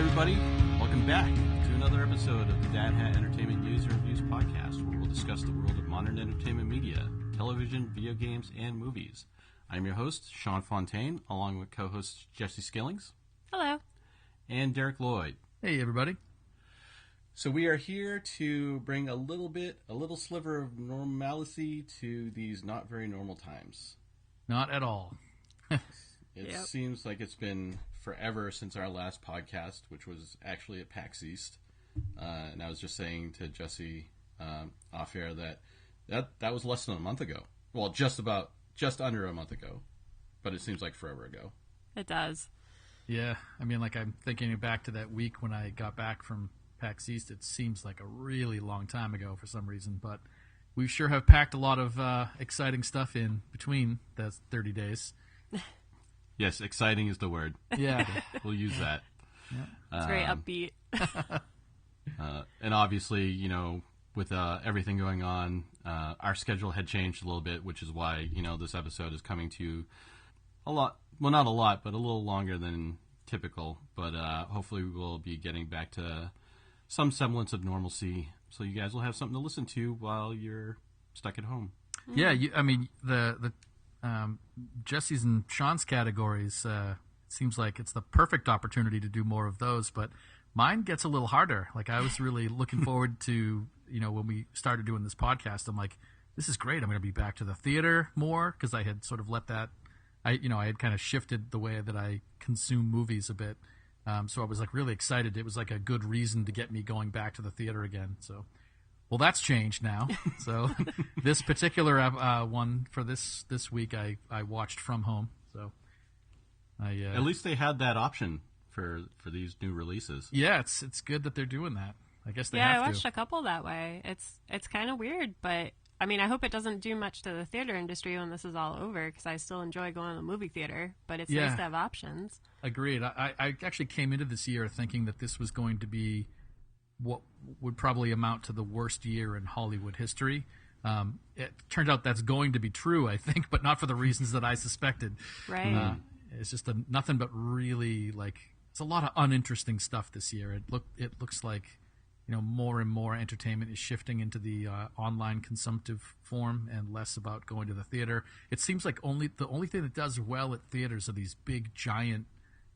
everybody. Welcome back to another episode of the Dad Hat Entertainment News and Reviews podcast, where we'll discuss the world of modern entertainment media, television, video games, and movies. I'm your host, Sean Fontaine, along with co-host Jessie Skillings. Hello. And Derek Lloyd. Hey, everybody. So we are here to bring a little sliver of normalcy to these not very normal times. Not at all. It seems like it's been forever since our last podcast, which was actually at PAX East. And I was just saying to Jessie off air that was less than a month ago. Well, just under a month ago. But it seems like forever ago. It does. Yeah, I mean, like I'm thinking back to that week when I got back from PAX East. It seems like a really long time ago for some reason, but we sure have packed a lot of exciting stuff in between those 30 days. Yes, exciting is the word. Yeah. We'll use that. It's very upbeat. And obviously, you know, with everything going on, our schedule had changed a little bit, which is why, you know, this episode is coming to a lot. Well, not a lot, but a little longer than typical. But hopefully we'll be getting back to some semblance of normalcy, so you guys will have something to listen to while you're stuck at home. Yeah, I mean, the Jessie's and Sean's categories, it seems like it's the perfect opportunity to do more of those, but mine gets a little harder. Like, I was really looking forward to, you know, when we started doing this podcast, I'm like, this is great. I'm going to be back to the theater more, because I had sort of let that, I had kind of shifted the way that I consume movies a bit. So I was like really excited. It was like a good reason to get me going back to the theater again. So, well, that's changed now. So this particular one for this week, I watched from home. So at least they had that option for these new releases. Yeah, it's good that they're doing that. I guess they have to. I watched a couple that way. It's kind of weird, but I mean, I hope it doesn't do much to the theater industry when this is all over, because I still enjoy going to the movie theater, but it's nice to have options. Agreed. I actually came into this year thinking that this was going to be what would probably amount to the worst year in Hollywood history. It turned out that's going to be true, I think, but not for the reasons that I suspected. Right. It's just nothing but really, like, it's a lot of uninteresting stuff this year. It looks like, you know, more and more entertainment is shifting into the online consumptive form and less about going to the theater. It seems like the only thing that does well at theaters are these big, giant,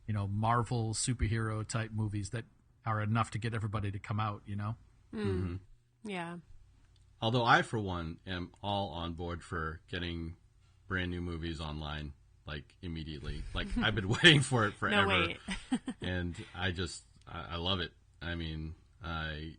you know, Marvel superhero type movies that are enough to get everybody to come out, you know? Mm-hmm. Yeah. Although I, for one, am all on board for getting brand new movies online, like, immediately. Like, I've been waiting for it forever. No, wait. And I love it. I mean, I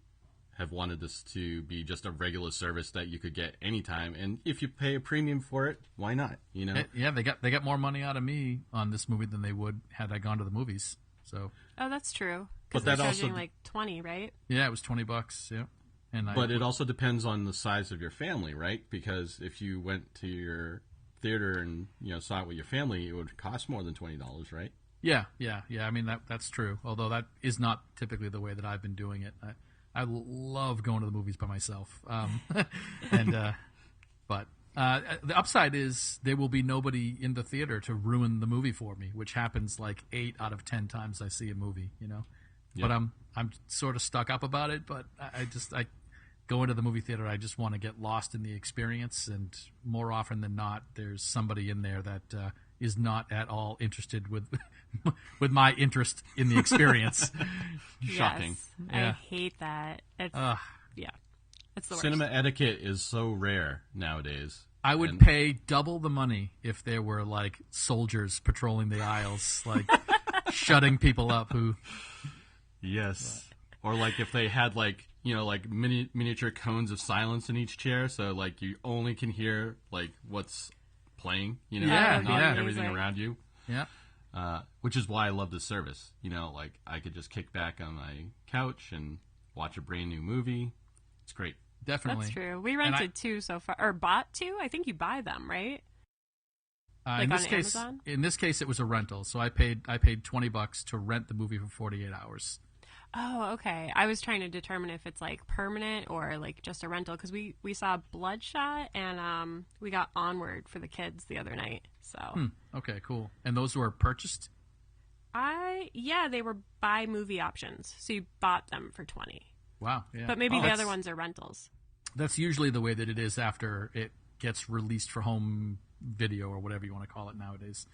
have wanted this to be just a regular service that you could get anytime, and if you pay a premium for it, why not? You know? Yeah, they got more money out of me on this movie than they would had I gone to the movies. So. Oh, that's true. Because they're charging also like $20, right? Yeah, it was $20. Yeah, but it also depends on the size of your family, right? Because if you went to your theater and, you know, saw it with your family, it would cost more than $20, right? Yeah. I mean, that's true. Although that is not typically the way that I've been doing it. I love going to the movies by myself. But the upside is there will be nobody in the theater to ruin the movie for me, which happens like 8 out of 10 times I see a movie, you know. Yep. But I'm sort of stuck up about it. But I go into the movie theater, I just want to get lost in the experience, and more often than not, there's somebody in there that is not at all interested with my interest in the experience. Shocking. Yes, yeah. I hate that. It's it's the worst. Cinema etiquette is so rare nowadays. I would pay double the money if there were, like, soldiers patrolling the aisles, like, shutting people up who... Yes. Or, like, if they had, like, you know, like miniature cones of silence in each chair, so, like, you only can hear, like, what's playing, you know, not everything around you. Yeah. Which is why I love this service. You know, like, I could just kick back on my couch and watch a brand new movie. It's great. Definitely. That's true. We rented 2 so far, or bought 2. I think you buy them, right? Like in this case, it was a rental. So I paid $20 to rent the movie for 48 hours. Oh, okay. I was trying to determine if it's like permanent or like just a rental, because we saw Bloodshot and we got Onward for the kids the other night. So okay, cool. And those were purchased? They were buy movie options. So you bought them for $20. Wow. Yeah. But maybe the other ones are rentals. That's usually the way that it is after it gets released for home video or whatever you want to call it nowadays.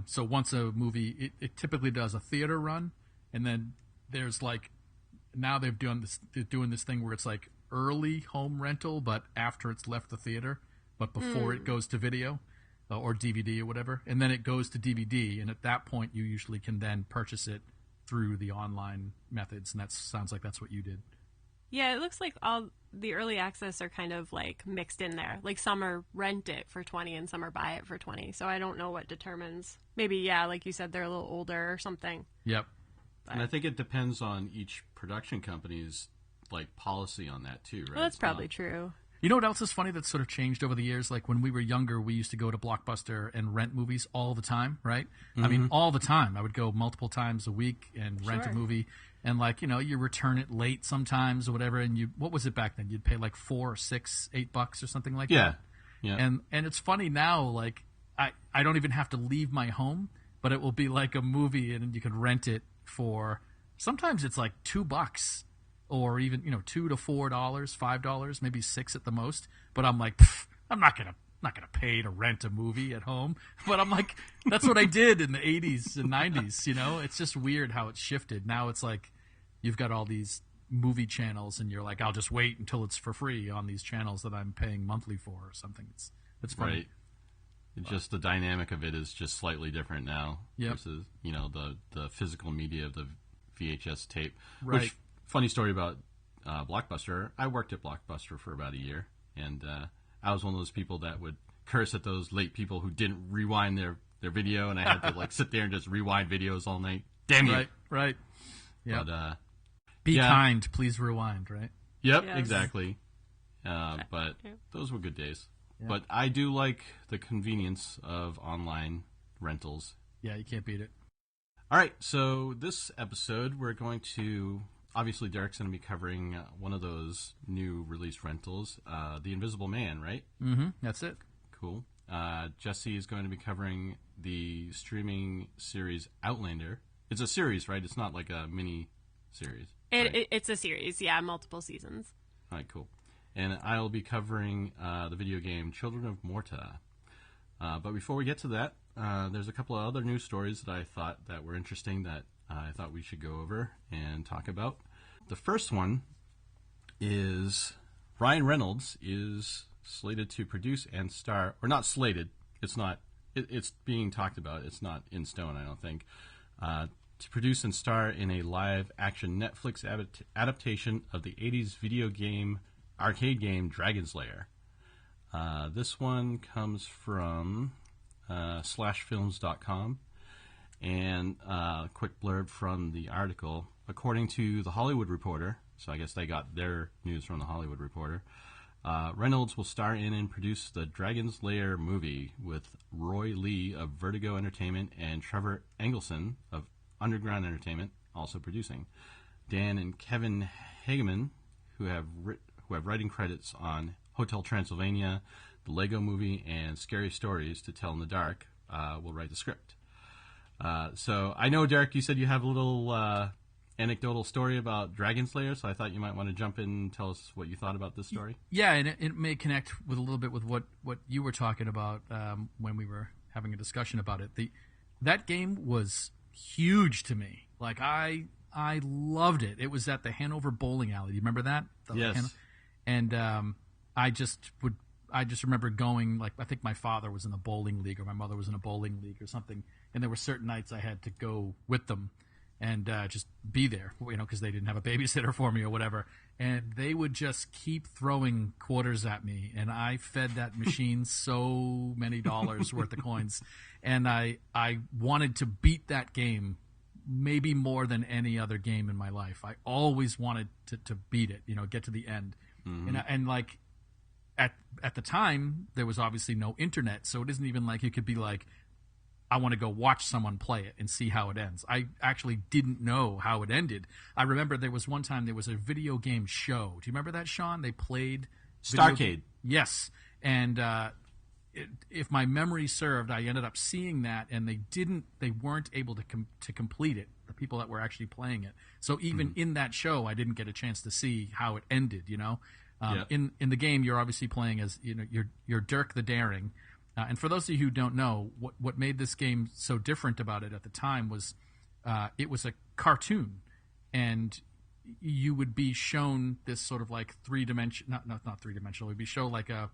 So once a movie, it typically does a theater run, and then there's like, now they're doing this thing where it's like early home rental, but after it's left the theater, but before it goes to video or DVD or whatever, and then it goes to DVD, and at that point you usually can then purchase it through the online methods, and that sounds like that's what you did. Yeah, it looks like all the early access are kind of like mixed in there. Like some are rent it for $20 and some are buy it for $20. So I don't know what determines. Maybe, like you said, they're a little older or something. Yep. But, and I think it depends on each production company's like policy on that too, right? Well, that's probably true. You know what else is funny that's sort of changed over the years? Like when we were younger, we used to go to Blockbuster and rent movies all the time, right? Mm-hmm. I mean, all the time. I would go multiple times a week and rent a movie. And like, you return it late sometimes or whatever. And what was it back then? You'd pay like $4 or $6, $8 or something like that. Yeah. And it's funny now, like I don't even have to leave my home, but it will be like a movie and you can rent it for, sometimes it's like $2 or even, $2 to $4, $5, maybe $6 at the most. But I'm like, I'm not gonna pay to rent a movie at home. But I'm like, that's what I did in the 80s and 90s. It's just weird how it's shifted. Now it's like you've got all these movie channels, and you're like, I'll just wait until it's for free on these channels that I'm paying monthly for or something. It's funny. Right. Just the dynamic of it is just slightly different now versus the physical media of the VHS tape. Right. Which, funny story about Blockbuster. I worked at Blockbuster for about a year, and I was one of those people that would curse at those late people who didn't rewind their video, and I had to like sit there and just rewind videos all night. Damn you! Right. Yeah. But be kind, please rewind. Right. Yep. Yes. Exactly. But those were good days. Yeah. But I do like the convenience of online rentals. Yeah, you can't beat it. All right, so this episode we're going to, obviously Derek's going to be covering one of those new release rentals, The Invisible Man, right? Mm-hmm, that's it. Cool. Jessie is going to be covering the streaming series Outlander. It's a series, right? It's not like a mini series. It's a series, multiple seasons. All right, cool. And I'll be covering the video game Children of Morta. But before we get to that, there's a couple of other news stories that I thought that were interesting that I thought we should go over and talk about. The first one is Ryan Reynolds is slated to produce and star, or not slated, it's being talked about, it's not in stone, I don't think, to produce and star in a live-action Netflix adaptation of the 80s video game, arcade game, Dragon's Lair. This one comes from slashfilms.com, and a quick blurb from the article. According to The Hollywood Reporter, so I guess they got their news from The Hollywood Reporter, Reynolds will star in and produce the Dragon's Lair movie with Roy Lee of Vertigo Entertainment and Trevor Engelson of Underground Entertainment also producing. Dan and Kevin Hageman, who have writing credits on Hotel Transylvania, the Lego Movie, and Scary Stories to Tell in the Dark, will write the script. So I know, Derek, you said you have a little anecdotal story about Dragon's Lair, so I thought you might want to jump in and tell us what you thought about this story. Yeah, and it may connect with a little bit with what you were talking about when we were having a discussion about it. That game was huge to me. Like, I loved it. It was at the Hanover Bowling Alley. Do you remember that? Yes. And I just remember going, like, I think my father was in the bowling league or my mother was in a bowling league or something, and there were certain nights I had to go with them and just be there, because they didn't have a babysitter for me or whatever. And they would just keep throwing quarters at me, and I fed that machine so many dollars worth of coins. And I wanted to beat that game maybe more than any other game in my life. I always wanted to beat it, get to the end. Mm-hmm. And like at the time, there was obviously no internet, so it isn't even like you could be like, I want to go watch someone play it and see how it ends. I actually didn't know how it ended. I remember there was one time there was a video game show. Do you remember that, Sean? They played Starcade. Yes. And if my memory served, I ended up seeing that, and they weren't able to complete it. The people that were actually playing it. So even in that show, I didn't get a chance to see how it ended. In the game, you're obviously playing as you're Dirk the Daring, and for those of you who don't know, what made this game so different about it at the time was it was a cartoon, and you would be shown this sort of like not three-dimensional. It would be shown like a,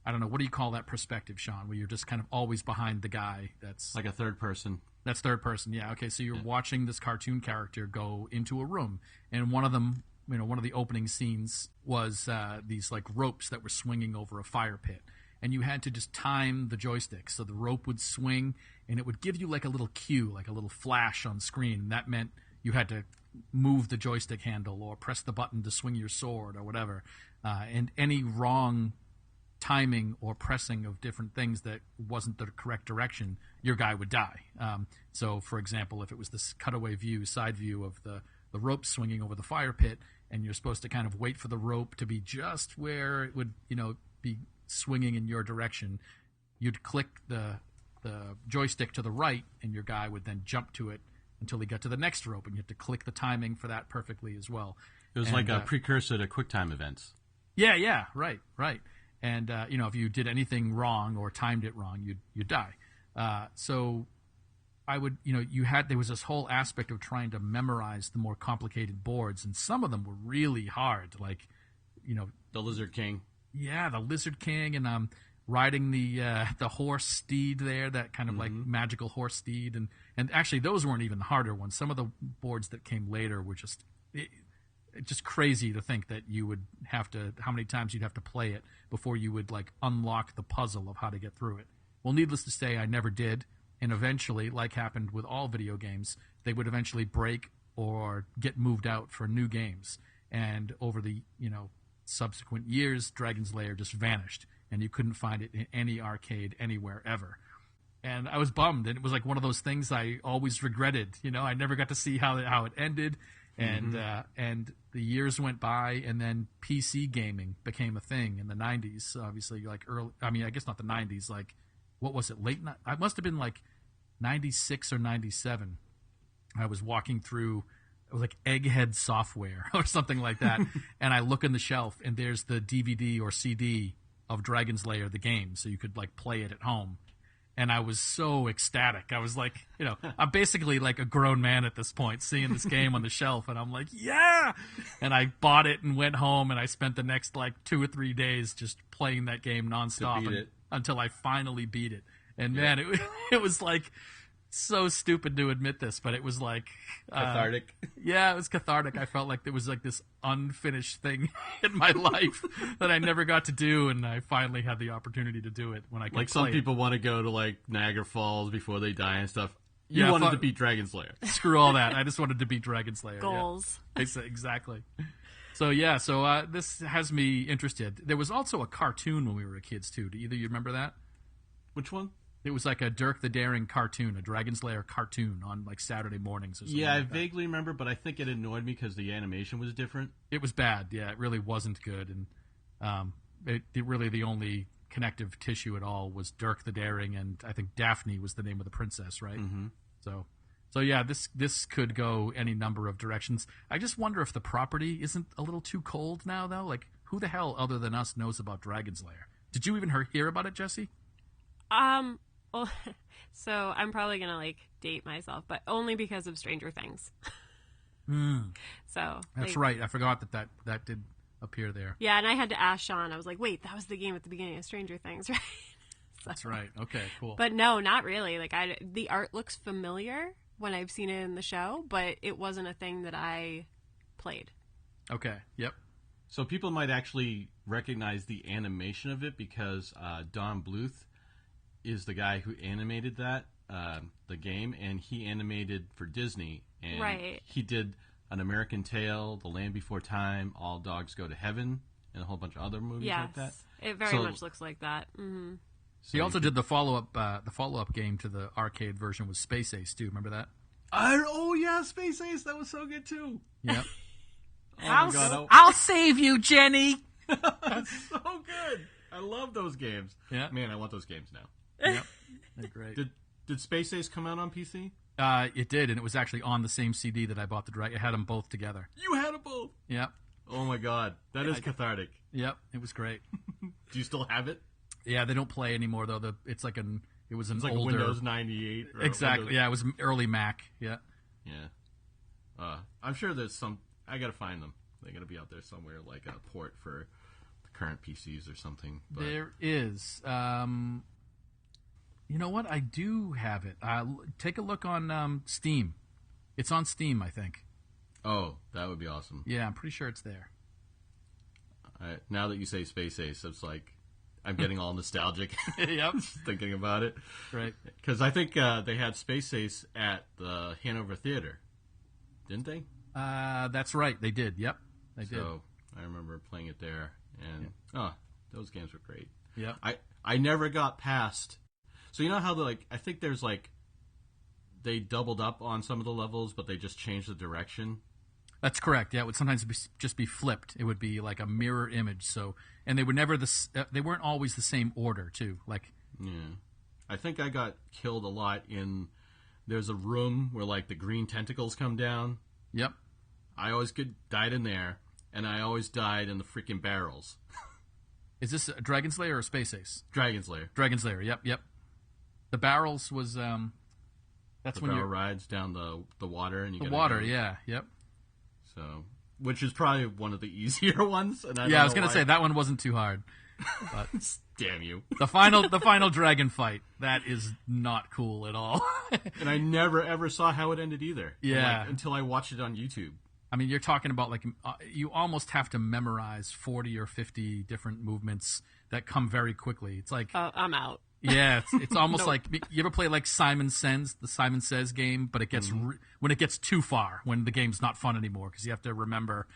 I don't know, what do you call that perspective, Sean, where you're just kind of always behind the guy that's... Like a third person. That's third person, yeah. Okay, so you're watching this cartoon character go into a room, and one of them, one of the opening scenes was these like ropes that were swinging over a fire pit. And you had to just time the joystick. So the rope would swing, and it would give you like a little cue, like a little flash on screen. And that meant you had to move the joystick handle or press the button to swing your sword or whatever. And any wrong timing or pressing of different things that wasn't the correct direction, your guy would die. So, for example, if it was this cutaway view, side view of the rope swinging over the fire pit, and you're supposed to kind of wait for the rope to be just where it would, be swinging in your direction, you'd click the joystick to the right, and your guy would then jump to it until he got to the next rope, and you have to click the timing for that perfectly as well. It was like a precursor to QuickTime events. Yeah, right. And, if you did anything wrong or timed it wrong, you'd die. So I would, there was this whole aspect of trying to memorize the more complicated boards, and some of them were really hard, like, The Lizard King. Yeah, the Lizard King, and riding the horse steed there, that kind of like magical horse steed. And actually, those weren't even the harder ones. Some of the boards that came later were just crazy to think that you would have to, how many times you'd have to play it before you would like unlock the puzzle of how to get through it. Well, needless to say, I never did. And eventually, like happened with all video games, they would eventually break or get moved out for new games. And over the, subsequent years, Dragon's Lair just vanished, and you couldn't find it in any arcade anywhere ever. And I was bummed, and it was like one of those things I always regretted. I never got to see how it ended. And the years went by, and then PC gaming became a thing in the 90s. Obviously, like I guess not the 90s. Like, what was it? I must have been like 96 or 97. I was walking through, it was like Egghead Software or something like that, and I look in the shelf, and there's the DVD or CD of Dragon's Lair, the game, so you could like play it at home. And I was so ecstatic. I was like, I'm basically like a grown man at this point, seeing this game on the shelf, and I'm like, yeah! And I bought it and went home, and I spent the next like 2 or 3 days just playing that game nonstop until I finally beat it. And man, it was like so stupid to admit this, but it was like cathartic. Yeah, it was cathartic. I felt like there was like this unfinished thing in my life that I never got to do, and I finally had the opportunity to do it when I could. Like some people want to go to like Niagara Falls before they die and stuff. You wanted to beat Dragon's Lair. Screw all that. I just wanted to beat Dragon's Lair. Goals. Yeah. Exactly. So this has me interested. There was also a cartoon when we were kids too. Do either of you remember that? Which one? It was like a Dirk the Daring cartoon, a Dragon's Lair cartoon on like Saturday mornings or something. Yeah, like I vaguely remember, but I think it annoyed me because the animation was different. It was bad. Yeah, it really wasn't good, and really the only connective tissue at all was Dirk the Daring, and I think Daphne was the name of the princess, right? Mm-hmm. So yeah, this could go any number of directions. I just wonder if the property isn't a little too cold now, though. Like, who the hell other than us knows about Dragon's Lair? Did you even hear about it, Jessie? Well, so I'm probably gonna like date myself, but only because of Stranger Things. So that's right. I forgot that did appear there. Yeah, and I had to ask Sean. I was like, "Wait, that was the game at the beginning of Stranger Things, right?" That's right. Okay, cool. But no, not really. Like, the art looks familiar when I've seen it in the show, but it wasn't a thing that I played. Okay. Yep. So people might actually recognize the animation of it because Don Bluth is the guy who animated that, the game, and he animated for Disney. And right. He did An American Tail, The Land Before Time, All Dogs Go to Heaven, and a whole bunch of other movies like that. It very much looks like that. Mm-hmm. So he also did the follow-up game to the arcade version was Space Ace, too. Remember that? Oh, yeah, Space Ace. That was so good, too. Yep. Oh, my God. I'll save you, Jenny. That's so good. I love those games. Yeah. Man, I want those games now. Yep. They're great. Did Space Ace come out on PC? It did, and it was actually on the same CD that I bought the Dragon. It had them both together. You had them both. Yep. Oh my god, that is cathartic. Yep. It was great. Do you still have it? Yeah, they don't play anymore though. It was an like older Windows 98. Or exactly. Windows... Yeah, it was early Mac. Yeah. Yeah. I'm sure there's some. I gotta find them. They're gonna be out there somewhere, like a port for the current PCs or something. But... There is. You know what? I do have it. Take a look on Steam. It's on Steam, I think. Oh, that would be awesome. Yeah, I'm pretty sure it's there. Now that you say Space Ace, it's like I'm getting all nostalgic. Yep. Just thinking about it. Right. Because I think they had Space Ace at the Hanover Theater. Didn't they? That's right. They did. Yep. They did. So I remember playing it there. And, those games were great. Yeah. I never got past... So you know how I think there's they doubled up on some of the levels, but they just changed the direction? That's correct. Yeah, it would sometimes just be flipped. It would be like a mirror image. So, and they would never they weren't always the same order too. Yeah, I think I got killed a lot in. There's a room where the green tentacles come down. Yep. I always died in there, and I always died in the freaking barrels. Is this a Dragon Slayer or Space Ace? Dragon Slayer. Dragon Slayer. Yep. The barrels was that's the when barrel rides down the water and you the gotta water. go. Yeah. Yep. So, which is probably one of the easier ones. And I was gonna say that one wasn't too hard. But damn you! The final dragon fight, that is not cool at all. And I never ever saw how it ended either. Yeah. Until I watched it on YouTube. I mean, you're talking about you almost have to memorize 40 or 50 different movements that come very quickly. It's like I'm out. Yeah, it's almost like you ever play Simon Says game, but it gets when it gets too far, when the game's not fun anymore because you have to remember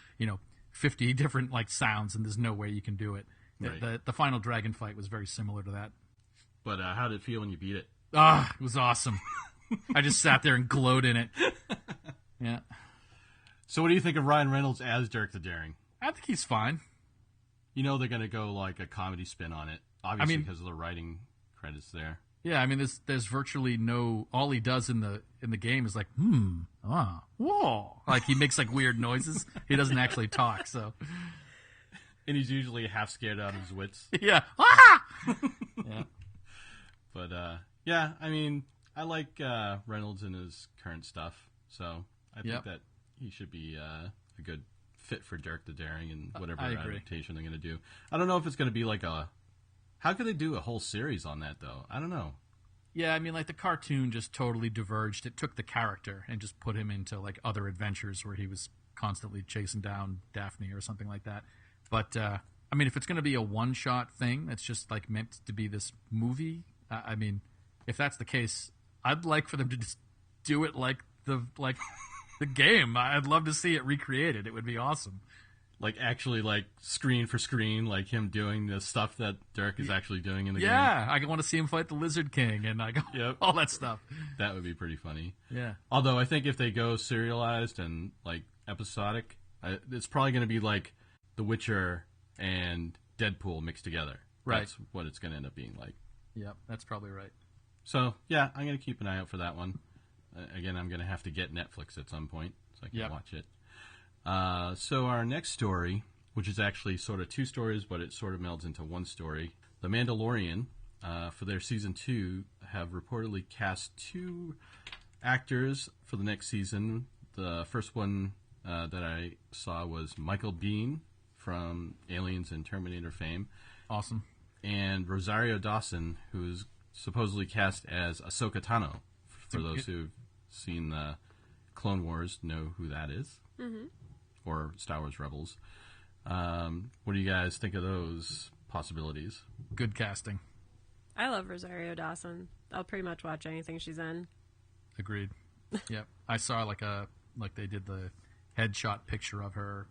50 different sounds and there's no way you can do it. Right. The final dragon fight was very similar to that. But how did it feel when you beat it? It was awesome. I just sat there and glowed in it. Yeah. So what do you think of Ryan Reynolds as Dirk the Daring? I think he's fine. They're going to go a comedy spin on it, obviously because of the writing credits there. Yeah, I mean, there's virtually no. All he does in the game is whoa, he makes weird noises. He doesn't actually talk, so. And he's usually half scared out of his wits. Yeah. Yeah. But yeah, I mean, I like Reynolds in his current stuff, so I think that he should be a good fit for Dirk the Daring and whatever adaptation they're going to do. I don't know if it's going to be how could they do a whole series on that, though? I don't know. Yeah, I mean, the cartoon just totally diverged. It took the character and just put him into, other adventures where he was constantly chasing down Daphne or something like that. But, I mean, if it's going to be a one-shot thing that's just, meant to be this movie, I mean, if that's the case, I'd like for them to just do it the game. I'd love to see it recreated. It would be awesome. Actually, screen for screen, him doing the stuff that Dirk is actually doing in the game. Yeah, I want to see him fight the Lizard King and all that stuff. That would be pretty funny. Yeah. Although I think if they go serialized and episodic, it's probably going to be The Witcher and Deadpool mixed together. Right. That's what it's going to end up being like. Yep, that's probably right. So yeah, I'm going to keep an eye out for that one. Again, I'm going to have to get Netflix at some point so I can watch it. So our next story, which is actually sort of two stories, but it sort of melds into one story. The Mandalorian, for their season 2, have reportedly cast 2 actors for the next season. The first one that I saw was Michael Biehn from Aliens and Terminator fame. Awesome. And Rosario Dawson, who's supposedly cast as Ahsoka Tano. For those who've seen the Clone Wars, know who that is. Mm-hmm. Or Star Wars Rebels. What do you guys think of those possibilities? Good casting. I love Rosario Dawson. I'll pretty much watch anything she's in. Agreed. Yep. I saw they did the headshot picture of her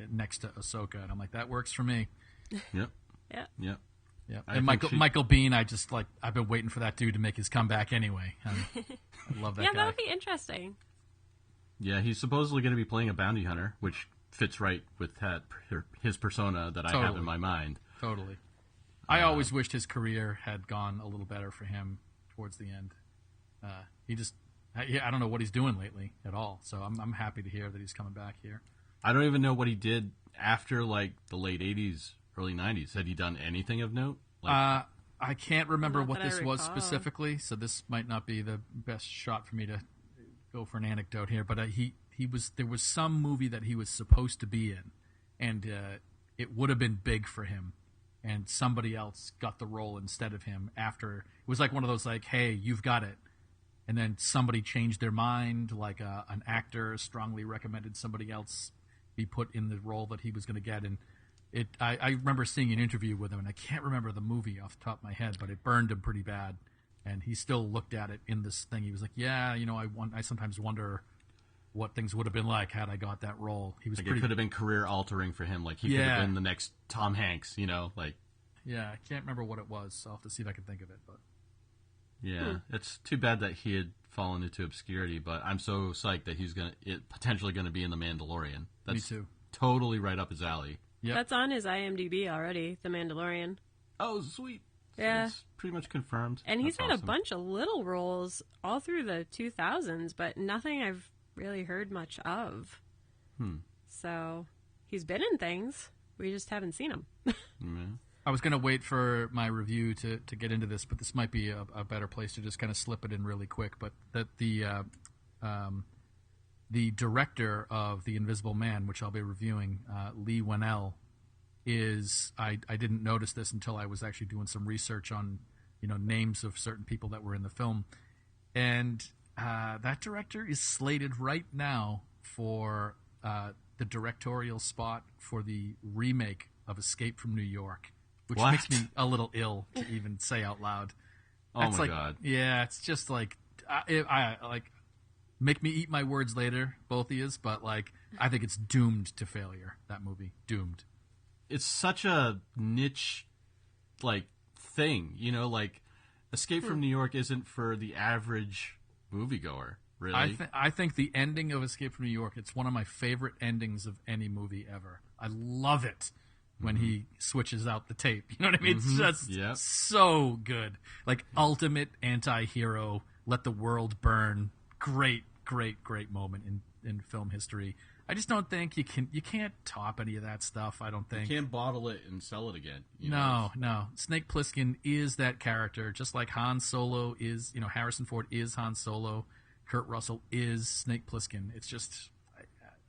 next to Ahsoka, and I'm like, that works for me. Yep. Yeah. Yep. Yeah. And Michael Biehn, I've been waiting for that dude to make his comeback anyway. I love that guy. Yeah, that'll be interesting. Yeah, he's supposedly going to be playing a bounty hunter, which fits right with his persona that I have in my mind. Totally. I always wished his career had gone a little better for him towards the end. I don't know what he's doing lately at all. So I'm happy to hear that he's coming back here. I don't even know what he did after like the late 80s, early 90s. Had he done anything of note? Like, I can't remember Not what that I this was recall. specifically, so this might not be the best shot for me to go for an anecdote here. But there was some movie that he was supposed to be in, and it would have been big for him, and somebody else got the role instead of him. After it was like one of those like, hey, you've got it, and then somebody changed their mind, like an actor strongly recommended somebody else be put in the role that he was going to get, and I remember seeing an interview with him, and I can't remember the movie off the top of my head, but it burned him pretty bad. And he still looked at it in this thing. He was like, "Yeah, I sometimes wonder what things would have been like had I got that role." He was like pretty. it could have been career altering for him. Like he could have been the next Tom Hanks. Like. Yeah, I can't remember what it was. So I'll have to see if I can think of it. But Yeah, it's too bad that he had fallen into obscurity. But I'm so psyched that he's potentially gonna be in The Mandalorian. That's me too. Totally right up his alley. Yep. That's on his IMDb already, The Mandalorian. Oh, sweet. Yeah. It's pretty much confirmed. And he's That's had awesome. a bunch of little roles all through the 2000s, but nothing I've really heard much of. So he's been in things. We just haven't seen him. Mhm. I was going to wait for my review to get into this, but this might be a better place to just kind of slip it in really quick. But that the director of The Invisible Man, which I'll be reviewing, Lee Whannell, is I didn't notice this until I was actually doing some research on names of certain people that were in the film, and that director is slated right now for the directorial spot for the remake of Escape from New York, which What? makes me a little ill to even say out loud. Oh That's my like, God. Yeah, it's just like I like make me eat my words later, both of yous, but like I think it's doomed to failure. That movie, doomed. It's such a niche, like, thing. Like Escape from New York isn't for the average moviegoer. Really. I think the ending of Escape from New York, it's one of my favorite endings of any movie ever. I love it when he switches out the tape. You know what I mean? It's just so good. Like ultimate anti-hero, let the world burn. Great, great, great moment in film history. I just don't think you can't top any of that stuff. I don't think. You can't bottle it and sell it again. No. Snake Plissken is that character, just like Han Solo is. Harrison Ford is Han Solo. Kurt Russell is Snake Plissken. It's just,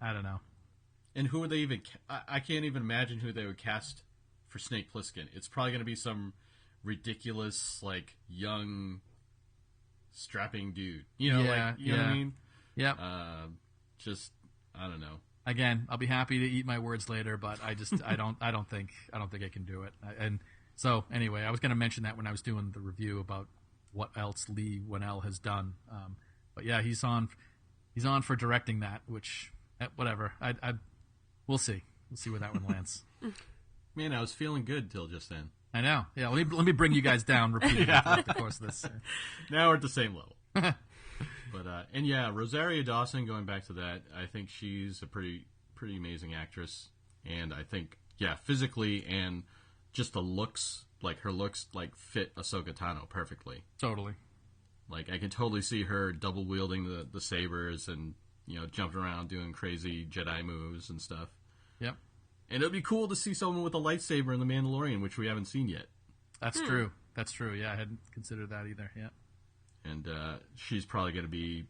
I don't know. And who would they even? I can't even imagine who they would cast for Snake Plissken. It's probably going to be some ridiculous, like, young, strapping dude. You know what I mean? Yep. Just, I don't know. Again, I'll be happy to eat my words later, but I don't think I can do it. And so anyway, I was going to mention that when I was doing the review about what else Lee Whannell has done. But yeah, he's on for directing that, which whatever. We'll see. We'll see where that one lands. Man, I was feeling good till just then. I know. Yeah, let me bring you guys down repeatedly throughout the course of this. Now we're at the same level. But and yeah, Rosario Dawson. Going back to that, I think she's a pretty amazing actress, and I think physically and just the looks, like her looks, like fit Ahsoka Tano perfectly. Totally. Like I can totally see her double wielding the sabers and jumping around doing crazy Jedi moves and stuff. Yep. And it'd be cool to see someone with a lightsaber in The Mandalorian, which we haven't seen yet. That's true. That's trtrue. Yeah, I hadn't considered that either. Yeah. And she's probably going to be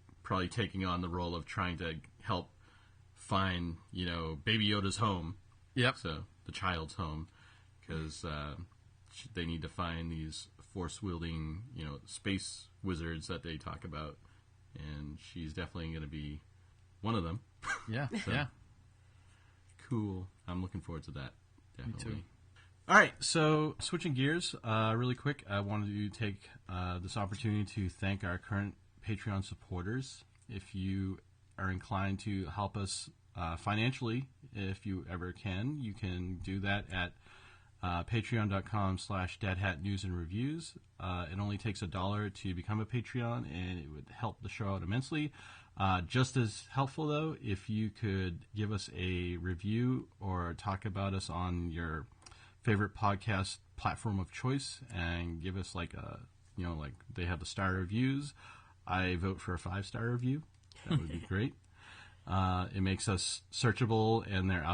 taking on the role of trying to help find, Baby Yoda's home. Yep. So the child's home, because they need to find these force-wielding, space wizards that they talk about, and she's definitely going to be one of them. Yeah. So, yeah. Cool. I'm looking forward to that. Definitely. Me too. All right, so switching gears really quick, I wanted to take this opportunity to thank our current Patreon supporters. If you are inclined to help us financially, if you ever can, you can do that at patreon.com/deadhatnewsandreviews. It only takes $1 to become a Patreon, and it would help the show out immensely. Just as helpful, though, if you could give us a review or talk about us on your favorite podcast platform of choice and give us like they have the star reviews. I vote for a 5-star review. That would be great. It makes us searchable, and their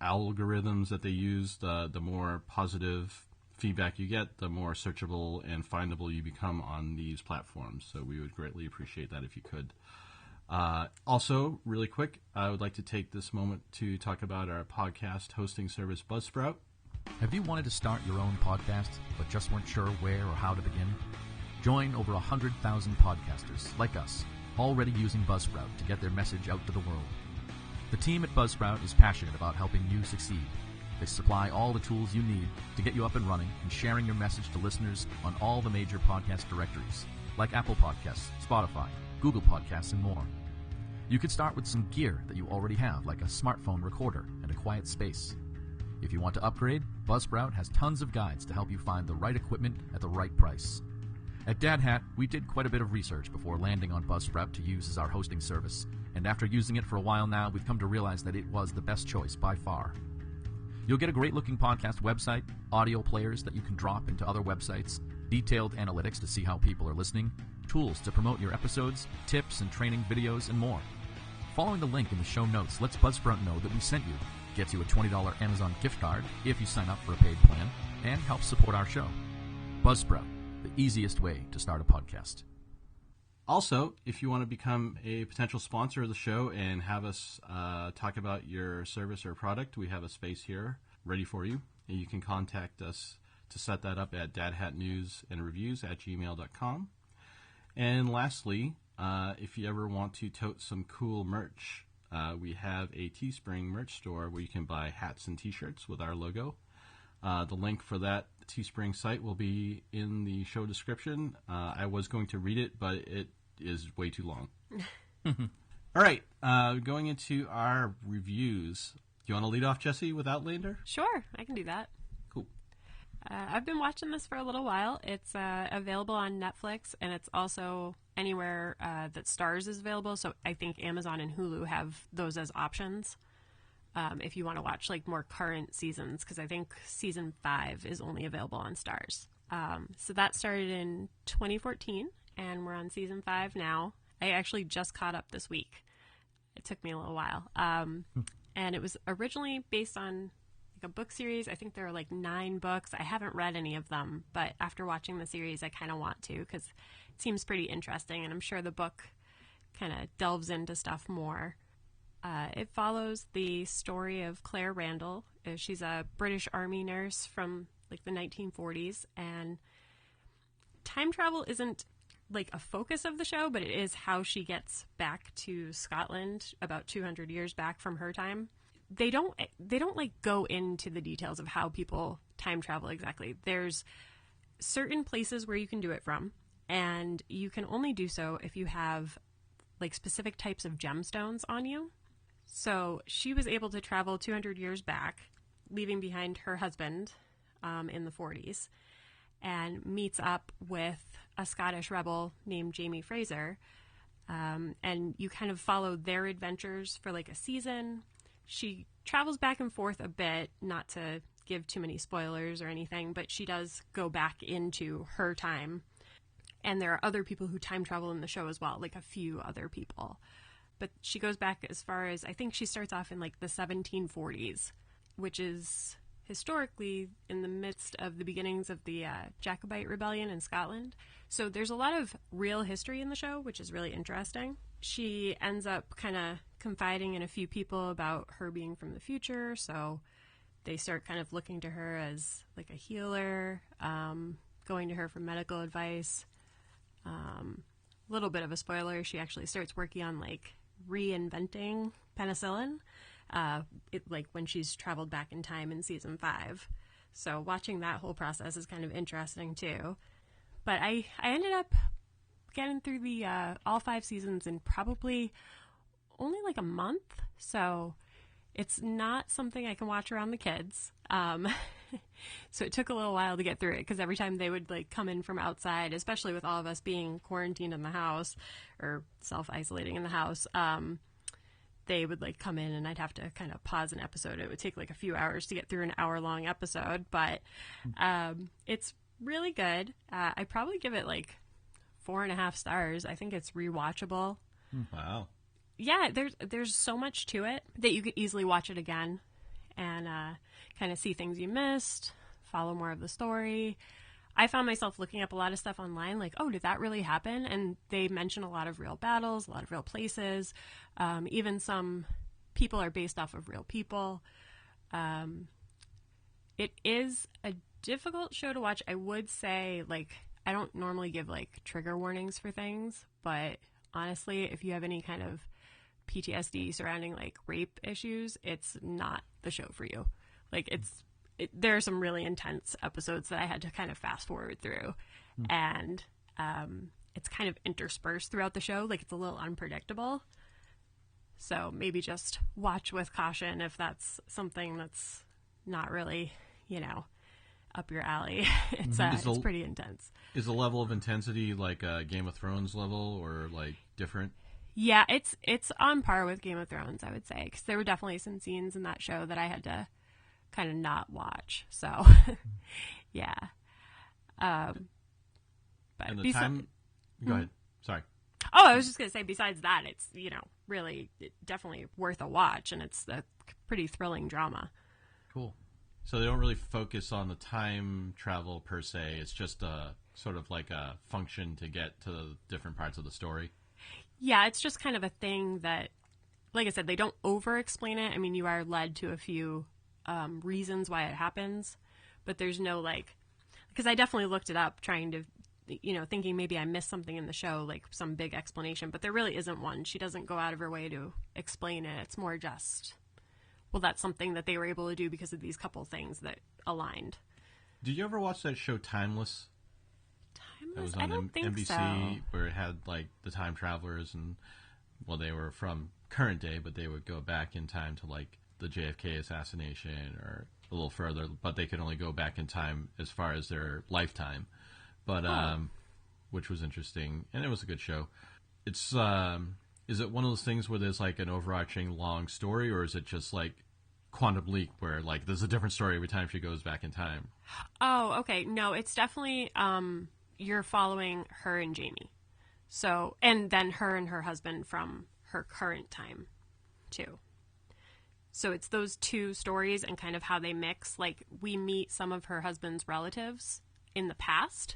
algorithms that they use, the more positive feedback you get, the more searchable and findable you become on these platforms. So we would greatly appreciate that if you could. Also, really quick, I would like to take this moment to talk about our podcast hosting service, Buzzsprout. Have you wanted to start your own podcast, but just weren't sure where or how to begin? Join over 100,000 podcasters like us, already using Buzzsprout to get their message out to the world. The team at Buzzsprout is passionate about helping you succeed. They supply all the tools you need to get you up and running and sharing your message to listeners on all the major podcast directories, like Apple Podcasts, Spotify, Google Podcasts, and more. You could start with some gear that you already have, like a smartphone recorder and a quiet space. If you want to upgrade, Buzzsprout has tons of guides to help you find the right equipment at the right price. At Dad Hat, we did quite a bit of research before landing on Buzzsprout to use as our hosting service, and after using it for a while now, we've come to realize that it was the best choice by far. You'll get a great-looking podcast website, audio players that you can drop into other websites, detailed analytics to see how people are listening, tools to promote your episodes, tips and training videos, and more. Following the link in the show notes lets Buzzsprout know that we sent you, gets you a $20 Amazon gift card if you sign up for a paid plan, and helps support our show. Buzzsprout, the easiest way to start a podcast. Also, if you want to become a potential sponsor of the show and have us talk about your service or product, we have a space here ready for you. And you can contact us to set that up at dadhatnewsandreviews@gmail.com. And lastly, if you ever want to tote some cool merch, we have a Teespring merch store where you can buy hats and t-shirts with our logo. The link for that Teespring site will be in the show description. I was going to read it, but it is way too long. All right, going into our reviews. Do you want to lead off, Jessie, with Outlander? Sure, I can do that. Cool. I've been watching this for a little while. It's available on Netflix, and it's also anywhere that Starz is available. So I think Amazon and Hulu have those as options if you want to watch like more current seasons, because I think season 5 is only available on Starz. So that started in 2014, and we're on season 5 now. I actually just caught up this week. It took me a little while. And it was originally based on like a book series. I think there are like 9 books. I haven't read any of them, but after watching the series, I kind of want to, because it seems pretty interesting, and I'm sure the book kind of delves into stuff more. It follows the story of Claire Randall. She's a British Army nurse from like the 1940s, and time travel isn't like a focus of the show, but it is how she gets back to Scotland about 200 years back from her time. They don't like go into the details of how people time travel exactly. There's certain places where you can do it from, and you can only do so if you have like specific types of gemstones on you. So she was able to travel 200 years back, leaving behind her husband in the 40s, and meets up with a Scottish rebel named Jamie Fraser. And you kind of follow their adventures for like a season. She travels back and forth a bit, not to give too many spoilers or anything, but she does go back into her time. And there are other people who time travel in the show as well, like a few other people. But she goes back as far as, I think she starts off in like the 1740s, which is historically in the midst of the beginnings of the Jacobite rebellion in Scotland. So there's a lot of real history in the show, which is really interesting. She ends up kind of confiding in a few people about her being from the future, so they start kind of looking to her as like a healer, going to her for medical advice. Little bit of a spoiler, she actually starts working on like reinventing penicillin, like when she's traveled back in time in season 5. So watching that whole process is kind of interesting too. But I ended up getting through the all 5 seasons in probably only like a month. So it's not something I can watch around the kids. So it took a little while to get through it, because every time they would like come in from outside, especially with all of us being quarantined in the house or self-isolating in the house, they would like come in and I'd have to kind of pause an episode. It would take like a few hours to get through an hour-long episode, but it's really good. I'd probably give it like 4.5 stars. I think it's rewatchable. Wow. Yeah, there's so much to it that you could easily watch it again and kind of see things you missed, follow more of the story. I found myself looking up a lot of stuff online, like, oh, did that really happen? And they mention a lot of real battles, a lot of real places. Even some people are based off of real people. It is a difficult show to watch. I would say, like, I don't normally give, like, trigger warnings for things, but honestly, if you have any kind of PTSD surrounding, like, rape issues, it's not the show for you. Like, there are some really intense episodes that I had to kind of fast forward through, and it's kind of interspersed throughout the show. Like, it's a little unpredictable, so maybe just watch with caution if that's something that's not really, up your alley. It's pretty intense. Is the level of intensity like a Game of Thrones level, or like different? Yeah, it's on par with Game of Thrones, I would say, because there were definitely some scenes in that show that I had to kind of not watch. So, yeah. But and the time. Go ahead. Sorry. Oh, I was just gonna say. Besides that, it's really definitely worth a watch, and it's a pretty thrilling drama. Cool. So they don't really focus on the time travel per se. It's just a sort of like a function to get to the different parts of the story. Yeah, it's just kind of a thing that, like I said, they don't over-explain it. I mean, you are led to a few reasons why it happens, but there's no, like, because I definitely looked it up trying to, thinking maybe I missed something in the show, like some big explanation, but there really isn't one. She doesn't go out of her way to explain it. It's more just, well, that's something that they were able to do because of these couple things that aligned. Did you ever watch that show Timeless? That was on I don't think NBC, so. where it had like the time travelers, and well, they were from current day, but they would go back in time to like the JFK assassination or a little further, but they could only go back in time as far as their lifetime. But which was interesting, and it was a good show. It's is it one of those things where there's like an overarching long story, or is it just like Quantum Leap, where like there's a different story every time she goes back in time? Oh, okay. No, it's definitely you're following her and Jamie. So, and then her and her husband from her current time too. So it's those two stories and kind of how they mix. Like, we meet some of her husband's relatives in the past,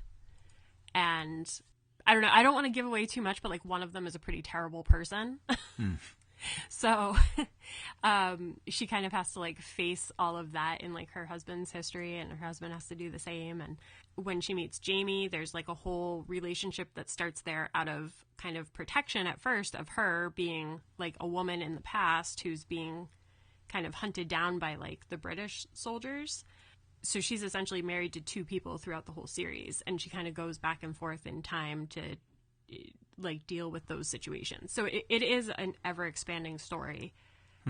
and I don't know, I don't want to give away too much, but like one of them is a pretty terrible person. So she kind of has to like face all of that in like her husband's history, and her husband has to do the same. And when she meets Jamie, there's like a whole relationship that starts there out of kind of protection at first of her being like a woman in the past who's being kind of hunted down by like the British soldiers. So she's essentially married to two people throughout the whole series, and she kind of goes back and forth in time to like deal with those situations. So it is an ever expanding story.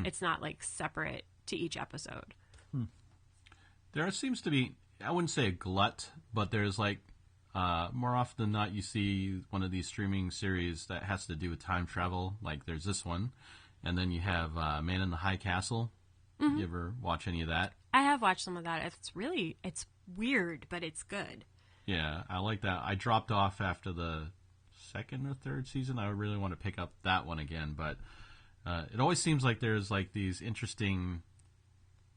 It's not like separate to each episode. There seems to be, I wouldn't say a glut, but there's like more often than not you see one of these streaming series that has to do with time travel. Like there's this one, and then you have Man in the High Castle. You ever watch any of that? I have watched some of that. It's weird, but it's good. Yeah, I like that. I dropped off after the second or third season. I really want to pick up that one again, but it always seems like there's like these interesting